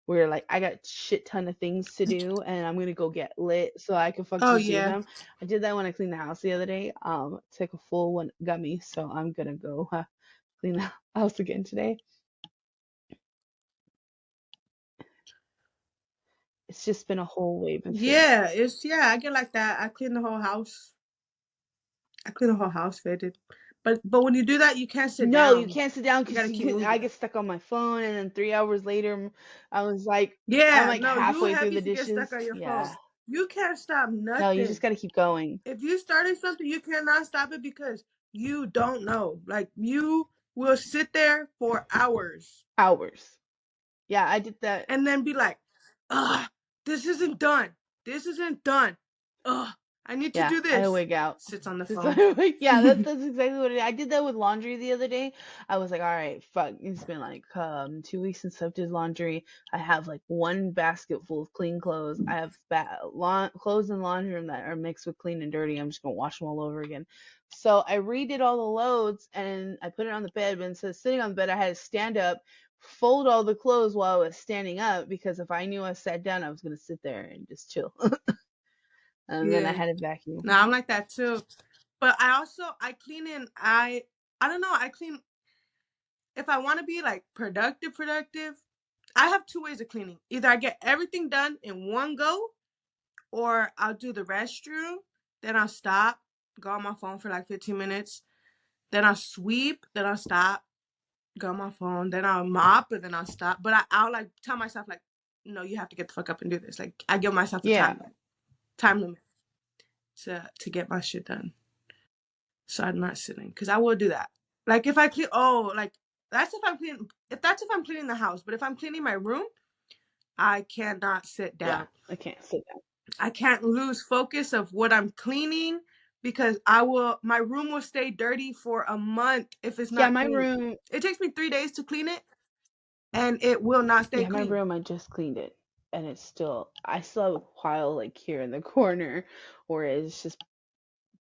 S1: Where you're like, I got shit ton of things to do and I'm gonna go get lit so I can
S2: Oh
S1: fucking do
S2: yeah.
S1: them. I did that when I cleaned the house the other day. Took a full one gummy, so I'm gonna go clean the house again today. It's just been a whole wave of things.
S2: Yeah. I get like that. I clean the whole house. I clean the whole house, faded. But when you do that, you can't sit
S1: No, you
S2: down.
S1: can't sit down
S2: You
S1: because
S2: gotta keep
S1: I
S2: moving.
S1: get stuck on my phone, and then 3 hours later, I'm
S2: Yeah.
S1: like
S2: No, you
S1: halfway through
S2: heavy
S1: the
S2: if you get
S1: dishes.
S2: stuck on your phone.
S1: Yeah.
S2: You can't stop
S1: No, you just
S2: nothing.
S1: gotta keep going.
S2: If you started something, you cannot stop it because you don't know. Like you will sit there for hours
S1: Hours. Yeah, I did that.
S2: and then be like, ugh, this isn't done. This isn't done. Ugh, I need to
S1: Yeah,
S2: do
S1: I
S2: this.
S1: wig out.
S2: Sits on the
S1: Just
S2: phone.
S1: yeah, that's exactly what it is. I did that with laundry the other day. I was like, all right, fuck. It's been like 2 weeks since I've did laundry. I have like one basket full of clean clothes. I have clothes in the laundry room that are mixed with clean and dirty. I'm just gonna wash them all over again. So I redid all the loads and I put it on the bed. But instead of sitting on the bed, I had to stand up, fold all the clothes while I was standing up because if I knew I sat down, I was gonna sit there and just chill. And then I
S2: Yeah.
S1: had to vacuum.
S2: No, I'm like that too. But I clean in I don't know, I clean if I want to be like productive, I have two ways of cleaning. Either I get everything done in one go or I'll do the restroom, then I'll stop, go on my phone for like 15 minutes, then I'll sweep, then I'll stop, go on my phone, then I'll mop, and then I'll stop. But I'll like tell myself like, no, you have to get the fuck up and do this. Like I give myself the
S1: Yeah.
S2: time limit to get my shit done. So I'm not sitting, because I will do that. Like if I clean, like that's if I'm cleaning. If I'm cleaning the house, but if I'm cleaning my room, I cannot sit down.
S1: Yeah, I can't sit down.
S2: I can't lose focus of what I'm cleaning, because my room will stay dirty for a month if it's not
S1: my
S2: clean.
S1: room.
S2: It takes me 3 days to clean it, and it will not stay
S1: my
S2: clean.
S1: room, I just cleaned it, and I still have a pile like here in the corner, or it's just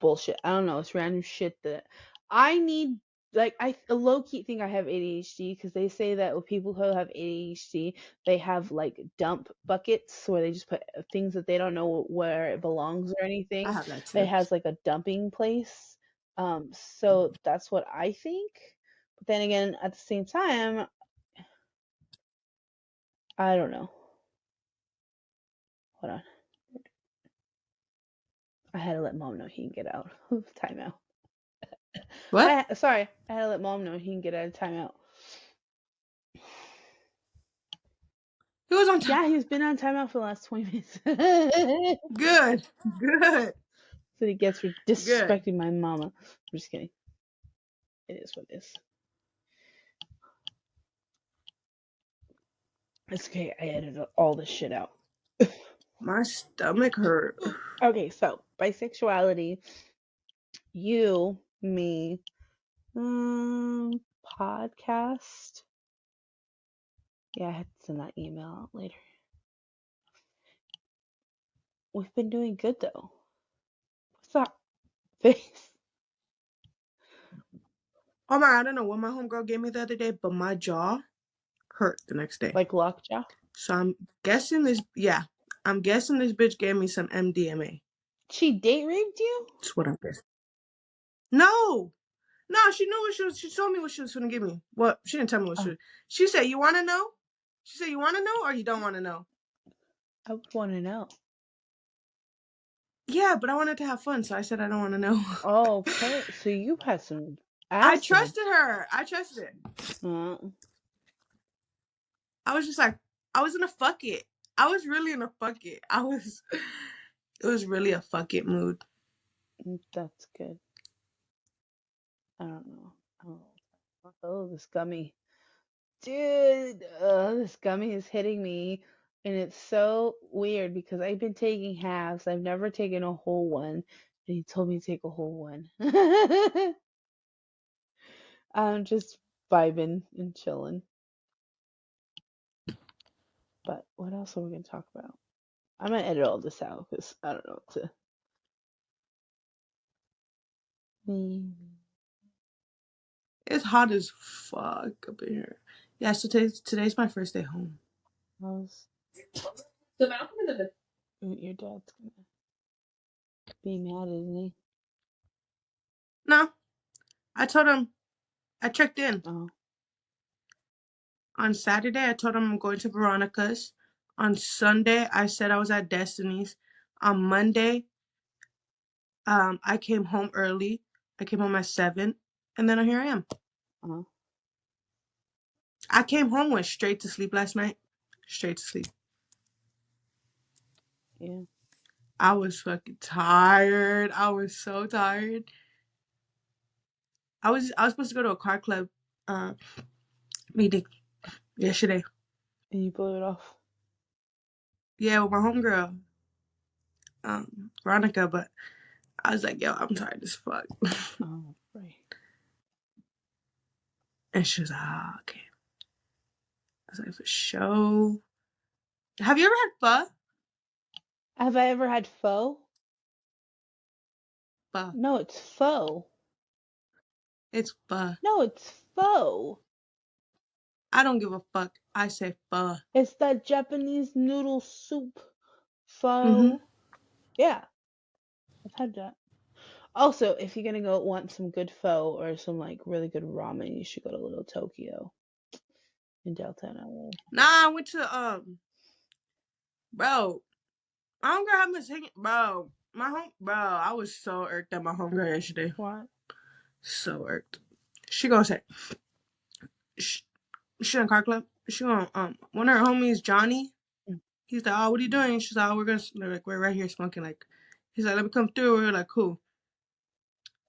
S1: bullshit. I don't know. It's random shit that I need. Like I low key think I have ADHD, because they say that with people who have ADHD, they have like dump buckets where they just put things that they don't know where it belongs or anything.
S2: I have that too.
S1: It has like a dumping place. So that's what I think. But then again, at the same time, I don't know. Hold on. I had to let mom know he can get out of timeout.
S2: What?
S1: Sorry, I had to let mom know he can get out of timeout.
S2: He was on time.
S1: Yeah, he's been on timeout for the last 20 minutes.
S2: Good.
S1: So he gets for disrespecting my mama. I'm just kidding. It is what it is. It's okay. I edited all this shit out.
S2: My stomach hurt.
S1: Okay, so bisexuality, you, me, podcast. Yeah, I had to send that email out later. We've been doing good though. What's that face?
S2: Oh my, I don't know what my homegirl gave me the other day, but my jaw hurt the next day.
S1: Like lockjaw?
S2: So I'm guessing this bitch gave me some MDMA.
S1: She date raped you?
S2: That's what I'm guessing. No, she knew she told me what she was going to give me. Well, she didn't tell me what she was. She said, you want to know? She said, you want to know or you don't want to know?
S1: I would want to know.
S2: Yeah, but I wanted to have fun, so I said I don't want to know.
S1: Oh, okay. So you had some
S2: I
S1: acid.
S2: trusted her. I trusted it. I was just like, I was in a fuck it. I was really in a fuck it. It was really a fuck it mood.
S1: That's good. I don't know. Oh, this gummy. Dude, this gummy is hitting me. And it's so weird because I've been taking halves. I've never taken a whole one. And he told me to take a whole one. I'm just vibing and chilling. But what else are we going to talk about? I'm going to edit all this out because I don't know what to.
S2: It's hot as fuck up in here. Yeah, so today's my first day home.
S1: Your dad's gonna be mad, isn't he?
S2: No. I told him I checked in.
S1: Oh.
S2: On Saturday, I told him I'm going to Veronica's. On Sunday, I said I was at Destiny's. On Monday, I came home early. I came home at 7, and then here I am.
S1: Uh-huh.
S2: I came home, went straight to sleep last night. Straight to sleep.
S1: Yeah.
S2: I was fucking tired. I was so tired. I was supposed to go to a car club meeting yesterday.
S1: And you blew it off?
S2: Yeah, with my homegirl, Veronica, but I was like, yo, I'm tired as fuck.
S1: Oh, right.
S2: And she was like, okay. I was like, for sure. Have you ever had pho?
S1: Have I ever had pho?
S2: Pho.
S1: No, it's pho.
S2: It's pho.
S1: No, it's pho.
S2: I don't give a fuck. I say pho.
S1: It's that Japanese noodle soup. Pho.
S2: Mm-hmm.
S1: Yeah. I've had that. Also, if you're gonna want some good pho or some like really good ramen, you should go to Little Tokyo in downtown LA.
S2: Nah, I went to bro. My homegirl had been singing, bro. I was so irked at my homegirl yesterday.
S1: What?
S2: So irked. She gonna say, she in car club. She gonna one of her homies, Johnny. He's like, oh, what are you doing? She's like, oh, we're right here smoking. Like, he's like, let me come through. We're like, cool.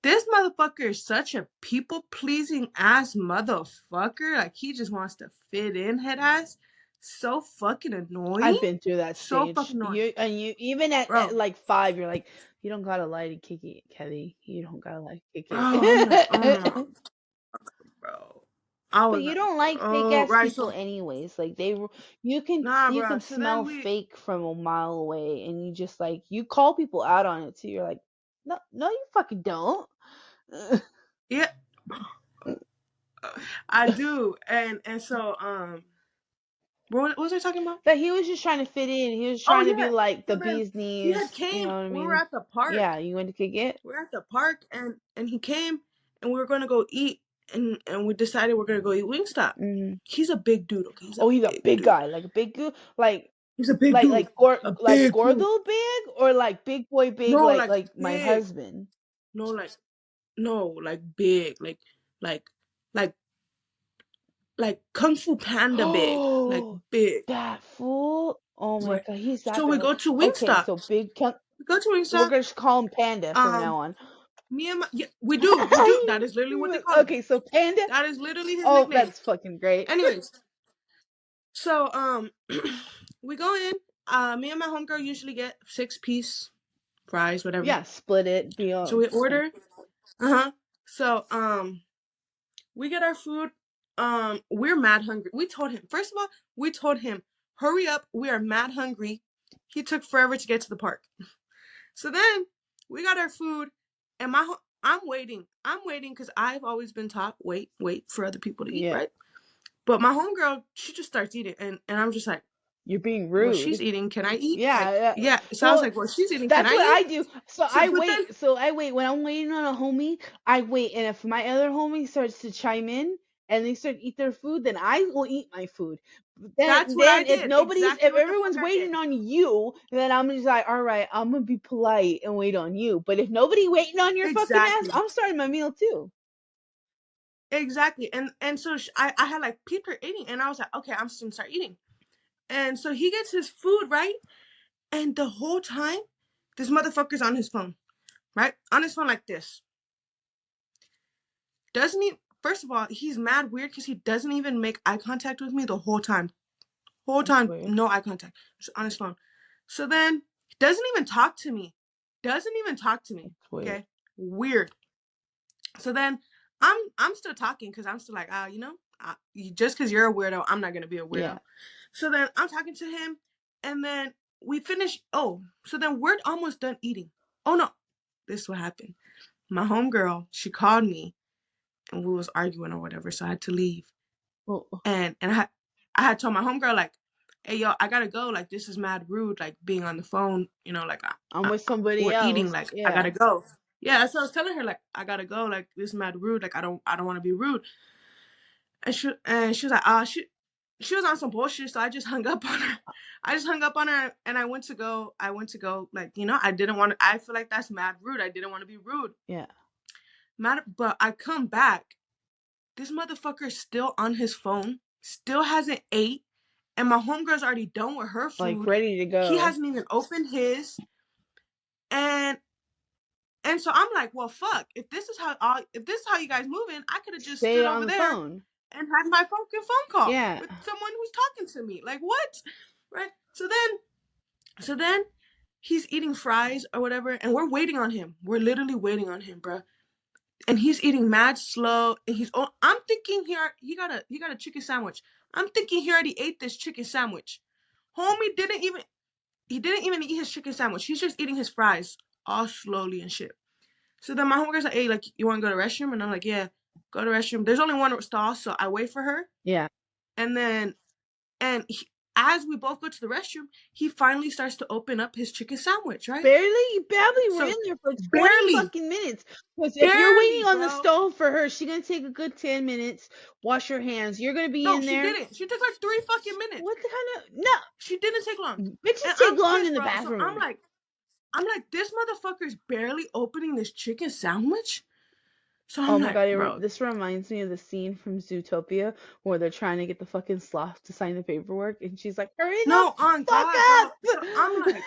S2: This motherfucker is such a people pleasing ass motherfucker. Like, he just wants to fit in, head ass. So fucking annoying.
S1: I've been through that
S2: So
S1: stage.
S2: fucking annoying.
S1: You even at
S2: Bro.
S1: like 5, you're like, you don't gotta lie to kick it, Kelly. You don't gotta lie to kick
S2: Bro, I'm like, oh my,
S1: it.
S2: bro. I
S1: But
S2: was
S1: you
S2: like,
S1: don't like fake
S2: oh,
S1: ass
S2: right.
S1: people
S2: So,
S1: anyways. Like
S2: nah,
S1: you
S2: bro.
S1: can
S2: So then
S1: smell fake from a mile away, and you just like you call people out on it too. You're like, no, you fucking don't.
S2: yeah, I do. And so, what was I talking about?
S1: That he was just trying to fit in. He was
S2: Oh,
S1: trying to be
S2: yeah.
S1: like the
S2: So then
S1: bee's
S2: he had
S1: knees. You
S2: came.
S1: know what I
S2: We were
S1: mean?
S2: at the park.
S1: Yeah, you went to kick it.
S2: We were at the park, and he came, and we were going to go eat, and we decided we're going to go eat Wingstop.
S1: Mm-hmm.
S2: He's a big dude, okay? He's a
S1: Oh, he's a
S2: big
S1: big
S2: dude.
S1: guy, like a big dude, like
S2: He's a big dude. A
S1: like
S2: big fool.
S1: Gordo big or like big boy big,
S2: No, like
S1: like my
S2: big.
S1: husband.
S2: No, like big. Like, like, like Kung Fu Panda big. Like
S1: Oh,
S2: big.
S1: that fool! Oh my
S2: Right.
S1: god, he's that
S2: So we
S1: big.
S2: go to
S1: Okay,
S2: Wingstop.
S1: so big.
S2: We go to
S1: We're
S2: Wingstop.
S1: gonna just call him Panda from now on.
S2: Me and my, yeah, we do. That is literally what they call him.
S1: Okay, so Panda.
S2: That is literally his
S1: Oh,
S2: nickname.
S1: that's fucking great.
S2: Anyways, so we go in. Me and my homegirl usually get 6-piece fries, whatever.
S1: Yeah, split it.
S2: So we order. So we get our food. We're mad hungry. We told him, first of all, hurry up. We are mad hungry. He took forever to get to the park. So then we got our food, and I'm waiting. I'm waiting because I've always been taught wait for other people to eat,
S1: Yeah.
S2: right? But my homegirl, she just starts eating, and I'm just like,
S1: You're being
S2: well,
S1: rude.
S2: she's eating. Can I eat? Like,
S1: Yeah.
S2: yeah. So I was
S1: Well,
S2: like, well, she's eating. Can
S1: that's
S2: I
S1: what I
S2: eat?
S1: do. So
S2: So,
S1: I
S2: but then
S1: wait. So I wait when I'm waiting on a homie. I wait, and if my other homie starts to chime in and they start to eat their food, then I will eat my food.
S2: that's what I
S1: If
S2: did. Exactly
S1: if
S2: what the fuck
S1: everyone's
S2: I did.
S1: waiting on you, then I'm just like, all right, I'm gonna be polite and wait on you. But if nobody waiting on your fucking ass,
S2: Exactly.
S1: I'm starting my meal too.
S2: Exactly. And so I had like peeped her eating, and I was like, okay, I'm just gonna start eating. And so he gets his food, right? And the whole time, this motherfucker's on his phone, right? On his phone like this. Doesn't he? First of all, he's mad weird because he doesn't even make eye contact with me the whole time. Whole
S1: That's
S2: time,
S1: weird.
S2: no eye contact. Just on his phone. So then, doesn't even talk to me. Doesn't even talk to me.
S1: That's weird.
S2: Okay, weird. So then, I'm still talking because I'm still like, just because you're a weirdo, I'm not gonna be a weirdo.
S1: Yeah.
S2: So then I'm talking to him, and then we finish. Oh, so then we're almost done eating. Oh no, this is what happened. My homegirl, she called me, and we was arguing or whatever, so I had to leave.
S1: Well,
S2: And I had told my homegirl like, hey yo, I gotta go. Like this is mad rude. Like being on the phone, you know, like
S1: I'm with somebody
S2: we're eating.
S1: else.
S2: Like I
S1: Yeah.
S2: gotta go. Yeah, that's what I was telling her. Like I gotta go. Like this is mad rude. Like I don't want to be rude. And she was like, she was on some bullshit. So I just hung up on her. And I went to go. Like I didn't want to. I feel like that's mad rude. I didn't want to be rude.
S1: Yeah.
S2: But I come back. This motherfucker's still on his phone. Still hasn't ate. And my homegirl's already done with her food.
S1: Like ready to go.
S2: He hasn't even opened his. And so I'm like, well, fuck. If this is how you guys moving, I could have just
S1: Stay
S2: stood
S1: on
S2: over
S1: the
S2: there
S1: phone.
S2: and had my fucking phone call
S1: Yeah.
S2: with someone who's talking to me. Like what? Right? So then he's eating fries or whatever, and we're waiting on him. We're literally waiting on him, bro. And he's eating mad slow, and I'm thinking he got a chicken sandwich. I'm thinking he already ate this chicken sandwich. Homie didn't even eat his chicken sandwich. He's just eating his fries all slowly and shit. So then my homegirl's like, hey, like, you want to go to the restroom? And I'm like, yeah, go to the restroom. There's only one stall, so I wait for her.
S1: Yeah.
S2: And then, as we both go to the restroom, he finally starts to open up his chicken sandwich, right?
S1: You barely were
S2: So
S1: in there for 20
S2: barely,
S1: fucking minutes. Because if you're waiting on the
S2: bro.
S1: stove for her, she's gonna take a good 10 minutes. Wash your hands. You're gonna be
S2: No,
S1: in
S2: she
S1: there.
S2: didn't. She took like 3 fucking minutes.
S1: What the kind of no?
S2: She didn't take long.
S1: Bitches
S2: And
S1: take
S2: I'm
S1: long
S2: pissed,
S1: in the
S2: bro. So
S1: bathroom.
S2: I'm like, this motherfucker's barely opening this chicken sandwich. So I'm
S1: Oh my
S2: like,
S1: god,
S2: bro.
S1: this reminds me of the scene from Zootopia where they're trying to get the fucking sloth to sign the paperwork, and she's like, "Hurry the
S2: No, on
S1: fuck
S2: God, bro.
S1: up!"
S2: So I'm like,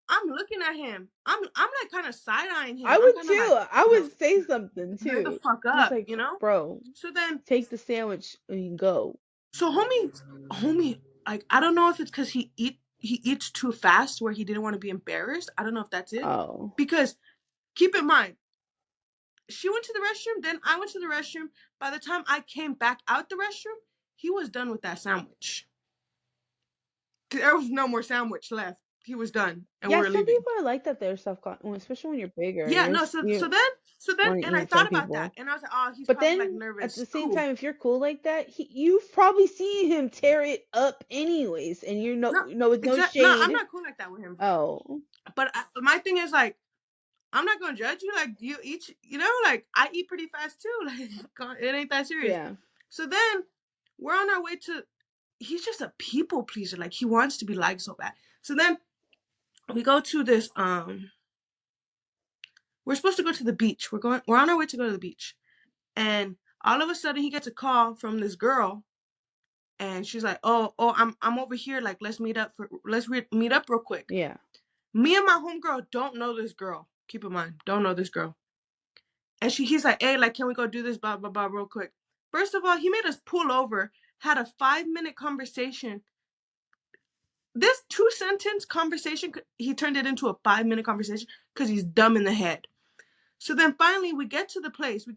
S2: I'm looking at him. I'm like kind of side-eyeing him.
S1: I
S2: I'm
S1: would
S2: kind of like,
S1: too. I
S2: bro,
S1: would say something
S2: hurry the
S1: too.
S2: fuck
S1: Just
S2: up,
S1: like,
S2: you know?
S1: bro,
S2: So then,
S1: take the sandwich and go.
S2: so homie, like, I don't know if it's because he eats too fast where he didn't want to be embarrassed. I don't know if that's it.
S1: Oh.
S2: Because keep in mind, she went to the restroom, then I went to the restroom. By the time I came back out the restroom, he was done with that sandwich. There was no more sandwich left. He was done, and we
S1: Yeah,
S2: were
S1: some
S2: leaving.
S1: people are like that. They're self-conscious, especially when you're bigger and
S2: Yeah, no. So
S1: you
S2: then,
S1: want to
S2: and I
S1: entertain
S2: thought about that,
S1: people.
S2: and I was like, oh, he's
S1: But
S2: probably like
S1: then at
S2: nervous.
S1: the same
S2: Cool.
S1: time, if you're cool like that, you've probably seen him tear it up anyways, and you know, with no
S2: No, I'm
S1: shade.
S2: not cool like that with him.
S1: Oh.
S2: But my thing is like, I'm not gonna judge you. Like you eat, like I eat pretty fast too. Like it ain't that serious.
S1: Yeah.
S2: So then we're on our way to. He's just a people pleaser. Like he wants to be liked so bad. So then we go to this. We're supposed to go to the beach. We're on our way to go to the beach, and all of a sudden he gets a call from this girl, and she's like, "Oh, I'm over here. Like let's meet up meet up real quick."
S1: Yeah.
S2: Me and my homegirl don't know this girl. Keep in mind, don't know this girl. And he's like, hey, like, can we go do this, blah, blah, blah, real quick. First of all, he made us pull over, had a 5-minute conversation. This 2-sentence conversation, he turned it into a 5-minute conversation because he's dumb in the head. So then finally we get to the place.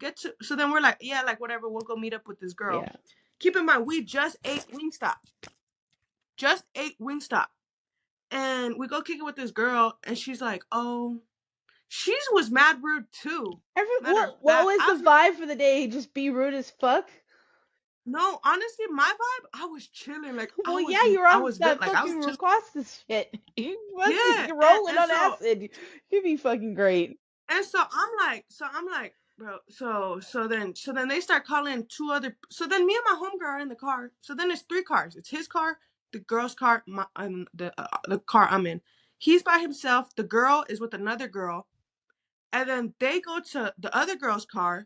S2: So then we're like, yeah, like whatever, we'll go meet up with this girl.
S1: Yeah.
S2: Keep in mind, we just ate Wingstop. And we go kick it with this girl, and she's like, oh, she was mad rude too.
S1: What was the vibe for the day? Just be rude as fuck?
S2: No, honestly, my vibe, I was chilling. Like,
S1: well, yeah, you're on that
S2: like,
S1: fucking Rocostas shit. You must
S2: yeah,
S1: be rolling on
S2: so,
S1: acid. You'd be fucking great.
S2: And so I'm like, bro. So then they start calling 2 other. So then me and my homegirl are in the car. So then there's 3 cars. It's his car, the girl's car, the car I'm in. He's by himself. The girl is with another girl, and then they go to the other girl's car,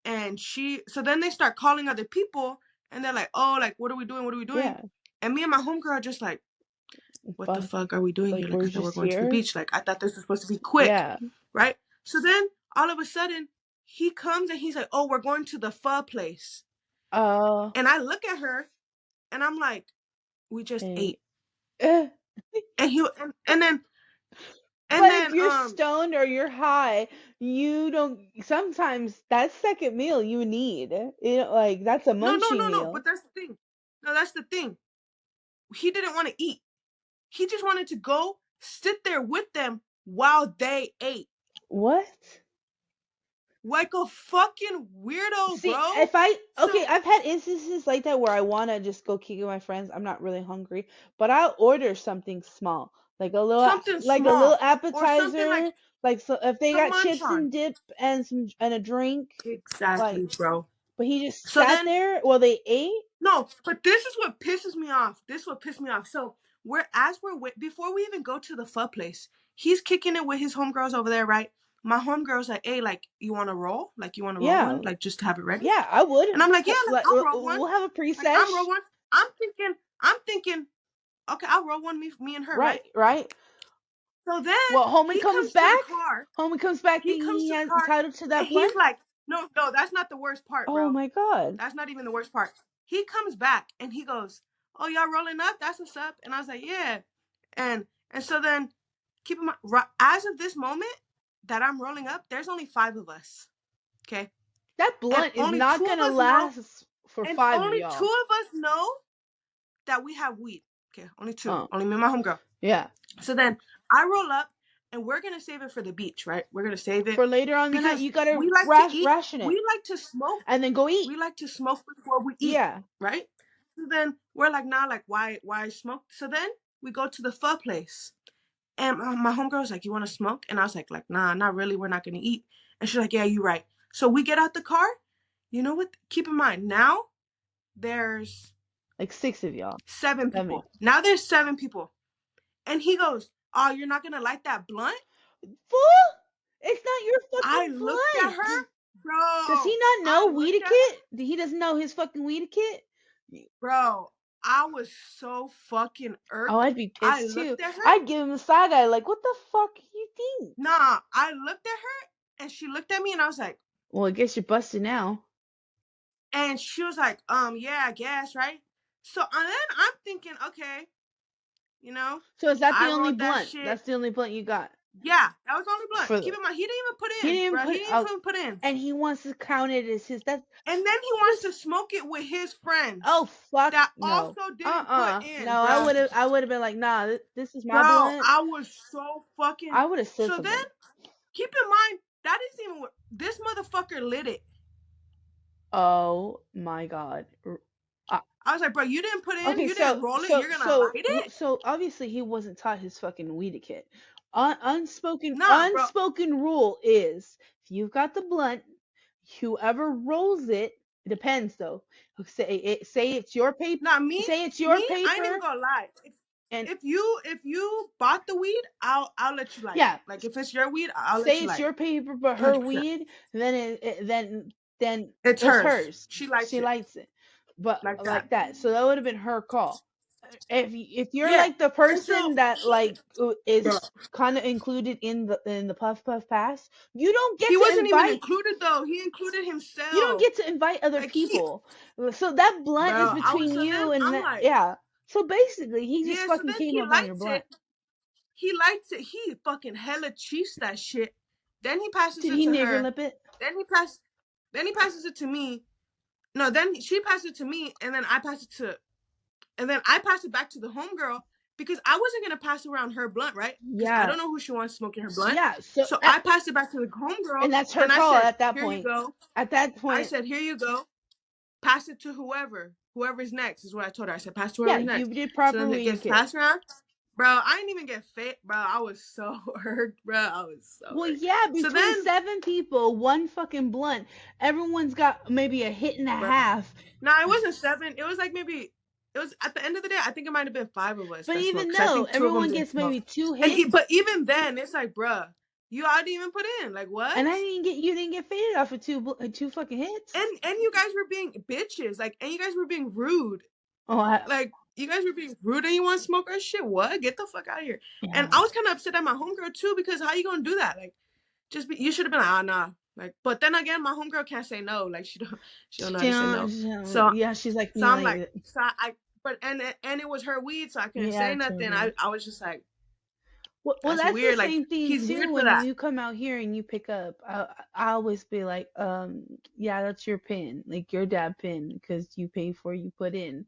S2: and so then they start calling other people, and they're like, oh, like, what are we doing? What are we doing?
S1: Yeah.
S2: And me and my homegirl are just like, what the fuck are we doing here? Like, I thought we're going to the beach. Like, I thought this was supposed to be quick.
S1: Yeah.
S2: Right? So then, all of a sudden, he comes and he's like, oh, we're going to the pho place. And I look at her, and I'm like, we just ate. And then...
S1: But if you're stoned or you're high, you don't. Sometimes that second meal you need. Like that's a munchie meal.
S2: No. But that's the thing. No, that's the thing. He didn't want to eat. He just wanted to go sit there with them while they ate.
S1: What?
S2: Like a fucking weirdo, bro.
S1: I've had instances like that where I want to just go kick with my friends. I'm not really hungry, but I'll order something small. Like a little appetizer, like so if they got chips and dip and a drink.
S2: Exactly, bro.
S1: But he just sat there while they ate.
S2: No, but this is what pisses me off. This is what pissed me off. So before we even go to the pho place, he's kicking it with his homegirls over there, right? My homegirl's like, hey, like, you want to roll? Like, you want to roll one? Like, just to have it ready?
S1: Yeah, I would.
S2: And I'm like, yeah, like, I'll roll one.
S1: We'll have a pre-sesh.
S2: Like, I'll roll one. I'm thinking, okay, I'll roll one, me and her, right?
S1: Right.
S2: So then,
S1: homie comes back. Homie comes back.
S2: He comes
S1: to entitled to that
S2: blunt. He's like, no, that's not the worst part, bro.
S1: Oh my god.
S2: That's not even the worst part. He comes back and he goes, oh, y'all rolling up? That's what's up. And I was like, yeah. And so then, keep in mind, as of this moment that I'm rolling up, there's only 5 of us. Okay?
S1: That blunt is not going to last for 5 of y'all.
S2: Only 2 of us know that we have weed. Okay, only 2. Only me and my homegirl.
S1: Yeah.
S2: So then I roll up, and we're going to save it for the beach, right? We're going to save it.
S1: For later on, because you got to ration it.
S2: We like to smoke.
S1: And then go eat.
S2: We like to smoke before we eat.
S1: Yeah.
S2: Right? So then we're like, nah, like why smoke? So then we go to the pho place. And my homegirl was like, you want to smoke? And I was like, nah, not really. We're not going to eat. And she's like, yeah, you're right. So we get out the car. You know what? Keep in mind, now there's
S1: Like 6 of y'all.
S2: 7
S1: That makes
S2: people. Now there's 7 people. And he goes, oh, you're not going to light that blunt?
S1: fool. It's not your
S2: I
S1: fucking
S2: looked at
S1: blunt.
S2: her.
S1: Does he
S2: Bro,
S1: not
S2: I
S1: know
S2: looked
S1: weed
S2: at her.
S1: kit? He doesn't know his fucking weed kit.
S2: Bro, I was so fucking
S1: Oh,
S2: irked.
S1: I'd be
S2: I
S1: pissed too.
S2: looked at her.
S1: I'd give him a side eye, like, what the fuck you think?
S2: Nah, I looked at her and she looked at me and I was like,
S1: Well, I guess you're busted now.
S2: and she was like, yeah, I guess, right? So and then I'm thinking, okay, you know,
S1: So is that the
S2: I
S1: only
S2: wrote that
S1: blunt?
S2: shit.
S1: That's the only blunt you got?
S2: Yeah, that was the only blunt.
S1: For
S2: Keep
S1: the,
S2: in mind, he didn't even put
S1: he
S2: in,
S1: didn't
S2: bro. He
S1: put
S2: didn't
S1: out,
S2: even put in.
S1: and he wants to count it as his. That
S2: And then he wants to smoke it with his
S1: oh
S2: friends
S1: fuck
S2: that
S1: no.
S2: also didn't put in,
S1: No, I
S2: bro.
S1: would have been like, nah, this is my
S2: Bro,
S1: blunt.
S2: I was so fucking.
S1: I would have said
S2: So then,
S1: something.
S2: keep in mind, that isn't even what this motherfucker lit it.
S1: Oh my god.
S2: I was like, bro, you didn't put in,
S1: Okay,
S2: you didn't roll it, you're gonna light it?
S1: so obviously he wasn't taught his fucking weed kit.
S2: Nah, bro.
S1: Unspoken rule is if you've got the blunt, whoever rolls it, it depends though. Say it's your paper.
S2: Nah,
S1: Say it's your
S2: me, I ain't even
S1: paper,
S2: gonna lie.
S1: and
S2: If you bought the weed, I'll let you light it.
S1: yeah,
S2: Like if it's your weed, I'll let
S1: say
S2: you
S1: it's
S2: light
S1: your
S2: it.
S1: paper, but her
S2: 100%.
S1: weed, then then
S2: It's
S1: it's
S2: hers.
S1: hers.
S2: She lights
S1: She
S2: it
S1: lights it, but
S2: like that.
S1: like that. So that would have been her call. If you're
S2: Yeah.
S1: like the
S2: And so,
S1: person that like
S2: bro,
S1: is kind of included in the puff puff pass, you don't
S2: he
S1: get to
S2: wasn't even
S1: invite.
S2: included though. He included
S1: You don't
S2: himself.
S1: get to invite other
S2: Like he,
S1: people. So that blunt is
S2: bro. I was
S1: between
S2: so then
S1: you and
S2: I'm
S1: that.
S2: like,
S1: Yeah. So basically, he just
S2: yeah. So
S1: fucking
S2: then
S1: came
S2: he
S1: up on your
S2: lights
S1: blunt.
S2: it. He lights it. He fucking hella cheats that shit. Then he passes
S1: Did
S2: it
S1: he
S2: to
S1: nigger
S2: her.
S1: lip it?
S2: Then he pass. Then he passes it to me. No, then she passed it to me, and then I passed it to, and then I passed it back to the homegirl because I wasn't gonna pass around her blunt, right? Because I
S1: Yeah.
S2: don't know who she wants smoking her blunt.
S1: Yeah. So
S2: So I passed it back to the homegirl,
S1: and that's her
S2: and I
S1: call
S2: said,
S1: at that
S2: "Here you
S1: point.
S2: go."
S1: At that
S2: I
S1: point,
S2: said, "Here you go. Pass it to whoever's next." Is what I told her. I said, "Pass to
S1: yeah,
S2: whoever's
S1: you
S2: next."
S1: did
S2: So
S1: proper
S2: then it
S1: weed
S2: gets
S1: kit.
S2: passed around. Bro, I didn't even get fit, bro. I was so hurt, bro. I was so
S1: Well,
S2: hurt.
S1: yeah,
S2: So
S1: between
S2: then,
S1: 7 people, one fucking blunt, everyone's got maybe a hit and a
S2: bro,
S1: half.
S2: nah, it wasn't 7. It was like maybe it was at the end of the day. I think it might have been 5 of us
S1: But
S2: that smoked
S1: even
S2: because I
S1: though
S2: think 2 of them
S1: everyone
S2: didn't
S1: gets
S2: smoke.
S1: maybe 2 hits,
S2: But even then, it's like, bruh, you all didn't even put in. Like what?
S1: and you didn't get faded off of two fucking hits.
S2: And you guys were being bitches, like, and you guys were being rude.
S1: Oh,
S2: Like you guys were being rude, and you want to smoke our shit? What? Get the fuck out of here! And
S1: yeah.
S2: I was kind of upset at my homegirl too because how you gonna do that? Like, you should have been like, ah, nah. Like, but then again, my homegirl can't say no. Like, she don't know how to say no. So
S1: Yeah, she's like
S2: so
S1: me,
S2: I'm
S1: like
S2: like, so I but and it was her weed, so I couldn't
S1: yeah,
S2: say
S1: it's her
S2: nothing.
S1: weed.
S2: I was just like,
S1: Well,
S2: that's
S1: that's the
S2: weird. Like
S1: same thing
S2: he's
S1: too.
S2: weird for
S1: When
S2: that.
S1: you come out here and you pick up, I always be like, yeah, that's your pin, like your dad pin, because you pay for you put in.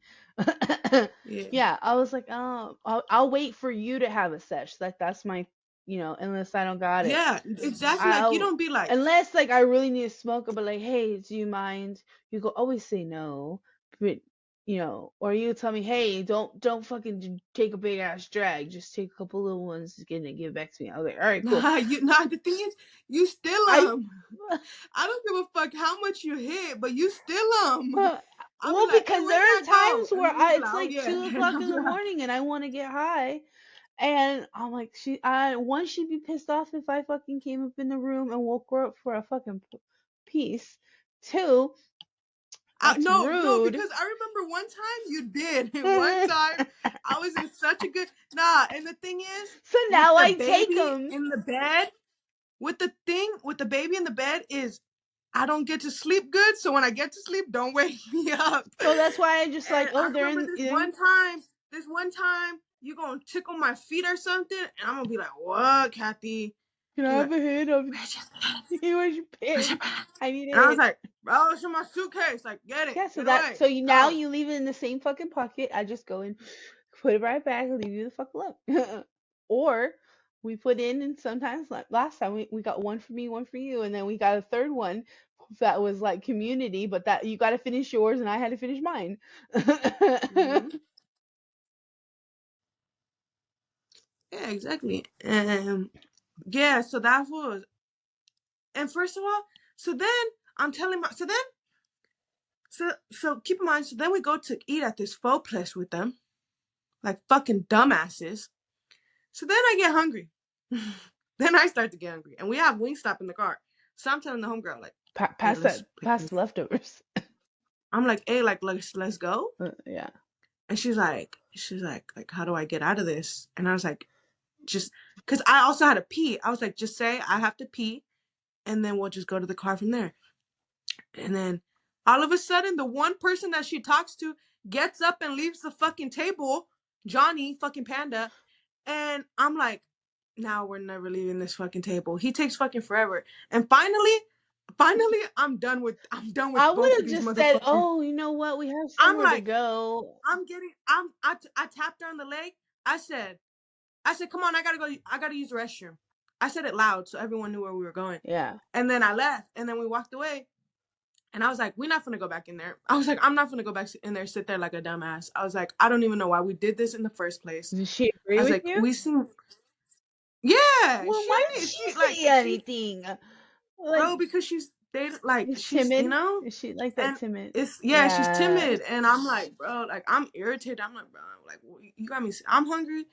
S2: Yeah.
S1: Yeah, I was like, I'll wait for you to have a sesh. Like that's my, unless I don't got it.
S2: Yeah, exactly. Like you
S1: I'll
S2: don't be like,
S1: unless like I really need to smoke, but like, hey, do you mind? You go always say no, but or you tell me, hey, don't fucking take a big ass drag, just take a couple little ones and give it back to me. I was like, all right, cool.
S2: nah. The thing is, you still
S1: I
S2: I don't give a fuck how much you hit, but you still I'll be
S1: well,
S2: like, hey,
S1: because
S2: where'd
S1: there are
S2: that go?
S1: times
S2: And
S1: where
S2: then you'll be
S1: it's
S2: like, oh
S1: like
S2: yeah,
S1: 2 o'clock in the morning and I want to get high. And I'm like, one, she'd be pissed off if I fucking came up in the room and woke her up for a fucking piece. Two, that's
S2: no,
S1: rude.
S2: because I remember one time you did. One time I was in such a good and the thing is,
S1: So
S2: with
S1: now
S2: the
S1: I take
S2: baby
S1: them.
S2: in the bed, with the baby in the bed is I don't get to sleep good. So when I get to sleep, don't wake me up.
S1: So that's why I just like,
S2: And I
S1: oh, they're
S2: remember
S1: in.
S2: this one time, you gonna tickle my feet or something, and I'm gonna be like, "What, Kathy?"
S1: Can I
S2: You're
S1: have
S2: like,
S1: a hit of
S2: "Where's your pants?
S1: where's your
S2: Where's your
S1: pin?
S2: pants?"
S1: I need
S2: And I was
S1: it.
S2: like, "Bro, it's in my suitcase. Like, get it,
S1: Yeah,
S2: get away,
S1: now
S2: go."
S1: you leave it in the same fucking pocket. I just go and put it right back and leave you the fuck alone. Or we put in and sometimes like last time we got one for me, one for you, and then we got a third one that was like community, but that you got to finish yours and I had to finish mine.
S2: Hmm. Yeah, exactly. And yeah, so that was. And first of all, so then I'm telling my. So keep in mind. So then we go to eat at this pho place with them, like fucking dumbasses. So then I get hungry. Then I start to get hungry, and we have Wingstop in the car. So I'm telling the homegirl like, "Hey,
S1: Pass
S2: let's
S1: that,
S2: like."
S1: pass the leftovers.
S2: I'm like, "Hey, like let's go."
S1: Yeah.
S2: And she's like, how do I get out of this? And I was like, just because I also had to pee. I was like, just say I have to pee, and then we'll just go to the car from there. And then all of a sudden, the one person that she talks to gets up and leaves the fucking table, Johnny, fucking Panda. And I'm like, now we're never leaving this fucking table. He takes fucking forever. And finally, I'm done with
S1: I would
S2: both of
S1: have
S2: these
S1: just said,
S2: motherfuckers.
S1: "Oh, you know what? We have
S2: I'm
S1: somewhere to
S2: like,
S1: go."
S2: I tapped her on the leg. I said, come on, I gotta go. I gotta use the restroom. I said it loud so everyone knew where we were going.
S1: Yeah.
S2: And then I left, and then we walked away. And I was like, we're not gonna go back in there. I was like, I'm not gonna go back in there, sit there like a dumbass. I was like, I don't even know why we did this in the first place.
S1: Did she
S2: I
S1: agree
S2: was
S1: with
S2: like,
S1: you?
S2: we seem, yeah,
S1: Well,
S2: she
S1: why
S2: didn't.
S1: didn't she
S2: She
S1: say anything? Like,
S2: bro, because
S1: she's
S2: she's,
S1: timid. Is she like that
S2: and
S1: timid?
S2: she's
S1: Yeah.
S2: timid, and I'm like, bro, like I'm irritated. I'm like, bro, like you got me. I'm hungry.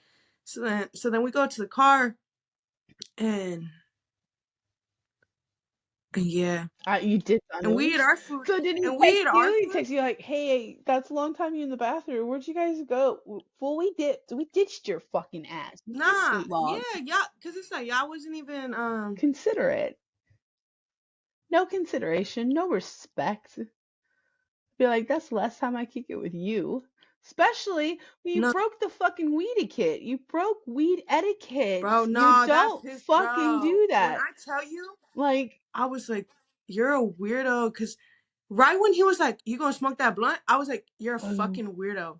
S2: So then we go to the car, and yeah,
S1: You did
S2: and we eat
S1: sandwich.
S2: our food,
S1: So did he
S2: and we
S1: text
S2: eat our
S1: you? He
S2: food.
S1: texted you like, "Hey, that's a long time you in the bathroom. Where'd you guys go? Well, we ditched your fucking ass. You took
S2: Nah,
S1: too long.
S2: yeah, y'all, cause it's like y'all wasn't even
S1: Considerate. No consideration. No respect. Be like, that's the last time I kick it with you. Especially when you
S2: no,
S1: broke the fucking weed etiquette. You broke weed etiquette.
S2: bro,
S1: You
S2: no, that
S1: don't
S2: pissed,
S1: fucking
S2: bro.
S1: do
S2: When
S1: that.
S2: I tell you,
S1: Like,
S2: I was like, you're a weirdo, cause right when he was like, you gonna smoke that blunt? I was like, you're a
S1: oh,
S2: fucking weirdo.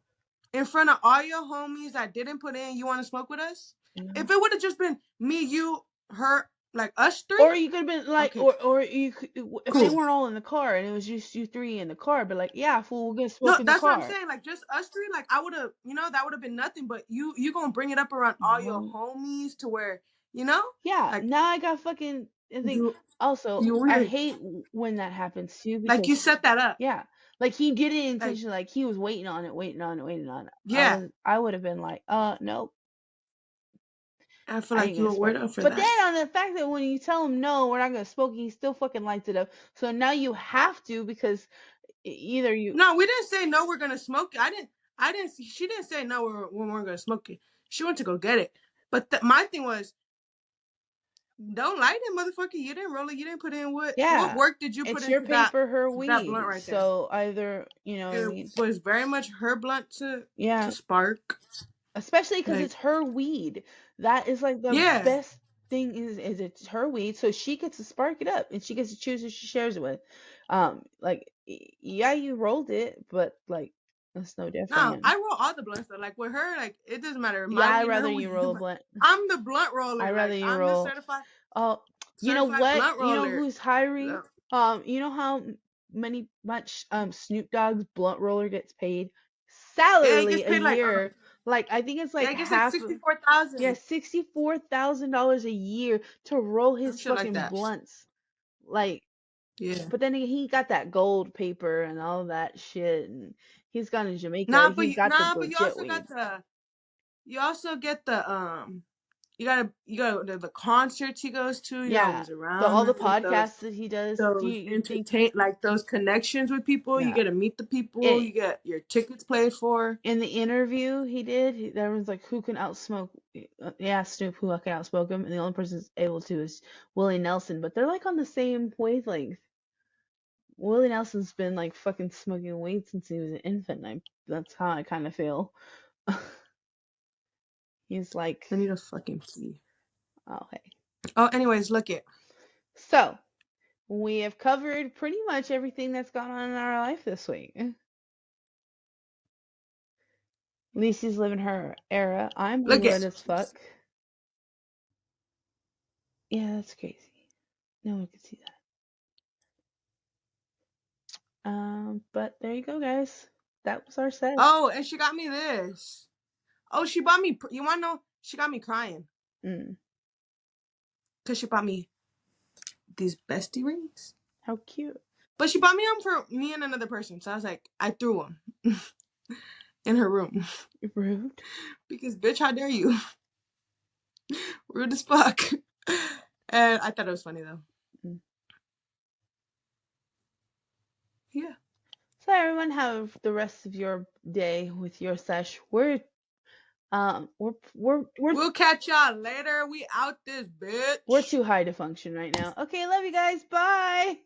S2: In front of all your homies that didn't put in, you want to smoke with us?
S1: no.
S2: If it would have just been me, you, her, like us
S1: Or
S2: three,
S1: you could have been like,
S2: okay,
S1: or you could, if they
S2: cool.
S1: weren't all in the car and it was just you three in the car, but like, yeah, fool, we're gonna
S2: No,
S1: smoke in the
S2: that's what I'm
S1: car.
S2: saying. Like just us three, like I would have, that would have been nothing. But you gonna bring it up around all your
S1: No.
S2: homies to where, you know,
S1: Yeah,
S2: like
S1: now I got fucking. I think
S2: you,
S1: also
S2: you
S1: I
S2: weird.
S1: hate when that happens too
S2: Like you
S1: because
S2: set that up.
S1: yeah, like he did it
S2: Like
S1: intentionally. Like he was waiting on it, waiting on it, waiting on it.
S2: yeah,
S1: I would have been like, nope,
S2: I feel
S1: I
S2: like
S1: ain't
S2: you
S1: gonna
S2: a
S1: smoke.
S2: weirdo for
S1: But then
S2: that.
S1: on the fact that when you tell him no, we're not gonna smoke, he still fucking lights it up. So now you have to because either you,
S2: No, we didn't say no. We're gonna smoke it. I didn't. I didn't. She didn't say no. When we're gonna smoke it. She went to go get it. But my thing was, don't light it, motherfucker. You didn't roll it. You didn't put in what
S1: yeah,
S2: work did you put
S1: it's your
S2: into that
S1: paper, her
S2: blunt
S1: weed.
S2: right there?
S1: So either you know what I
S2: It
S1: mean.
S2: was very much her blunt to
S1: Yeah,
S2: spark.
S1: especially because
S2: Like
S1: it's her weed. That is like the
S2: yeah,
S1: best thing is it's her weed, so she gets to spark it up and she gets to choose who she shares it with. Like yeah, you rolled it, but like that's no
S2: no,
S1: different.
S2: I roll all the blunts though. Like with her, like it doesn't matter
S1: Yeah,
S2: my
S1: I'd
S2: weed, her
S1: rather you
S2: weed.
S1: roll a blunt.
S2: I'm the blunt
S1: I'd
S2: roller.
S1: rather
S2: Like
S1: you
S2: I'm the
S1: roll.
S2: certified
S1: Oh, you know
S2: certified
S1: what?
S2: blunt
S1: You know
S2: roller.
S1: who's hiring?
S2: So,
S1: You know how much Snoop Dogg's blunt roller gets paid?
S2: yeah, he gets
S1: Salary a
S2: paid like
S1: year. Like I think it's
S2: yeah,
S1: like
S2: he gets like
S1: half of
S2: 64,000.
S1: yeah, $64,000 a year to roll
S2: Some
S1: his
S2: shit like
S1: fucking
S2: that.
S1: blunts. Like,
S2: Yeah.
S1: but then he got that gold paper and all that shit, and he's gone to Jamaica.
S2: Nah,
S1: He's got the
S2: but you
S1: legit
S2: also
S1: weed.
S2: got you also get the you got the concerts he goes to. You're
S1: Yeah,
S2: always around
S1: all the
S2: them.
S1: podcasts that he does. Do you think?
S2: Those connections with people. You
S1: Yeah.
S2: get to meet the people.
S1: It,
S2: You get your tickets paid for.
S1: in the interview he did, everyone's like, "Who can outsmoke?" Yeah, Snoop, who can outsmoke him, and the only person who's able to is Willie Nelson. But they're like on the same wavelength. Willie Nelson's been like fucking smoking weed since he was an infant. That's how I kind of feel. He's like,
S2: I need a fucking pee.
S1: okay.
S2: Oh, anyways, look it.
S1: So we have covered pretty much everything that's gone on in our life this week. Lisi's living her era. I'm
S2: Look
S1: bored
S2: it.
S1: as fuck. Yeah, that's crazy. No one can see that. But there you go, guys. That was our set.
S2: Oh, and she got me this. Oh, she bought me. You want to know? She got me crying. Because she bought me these bestie rings.
S1: How cute.
S2: But she bought me them for me and another person. So I was like, I threw them in her room.
S1: Rude.
S2: Because, bitch, how dare you? Rude as fuck. And I thought it was funny, though. Yeah.
S1: So everyone, have the rest of your day with your sesh. We'll
S2: catch y'all later. We out this bitch.
S1: We're too high to function right now. Okay, love you guys. Bye.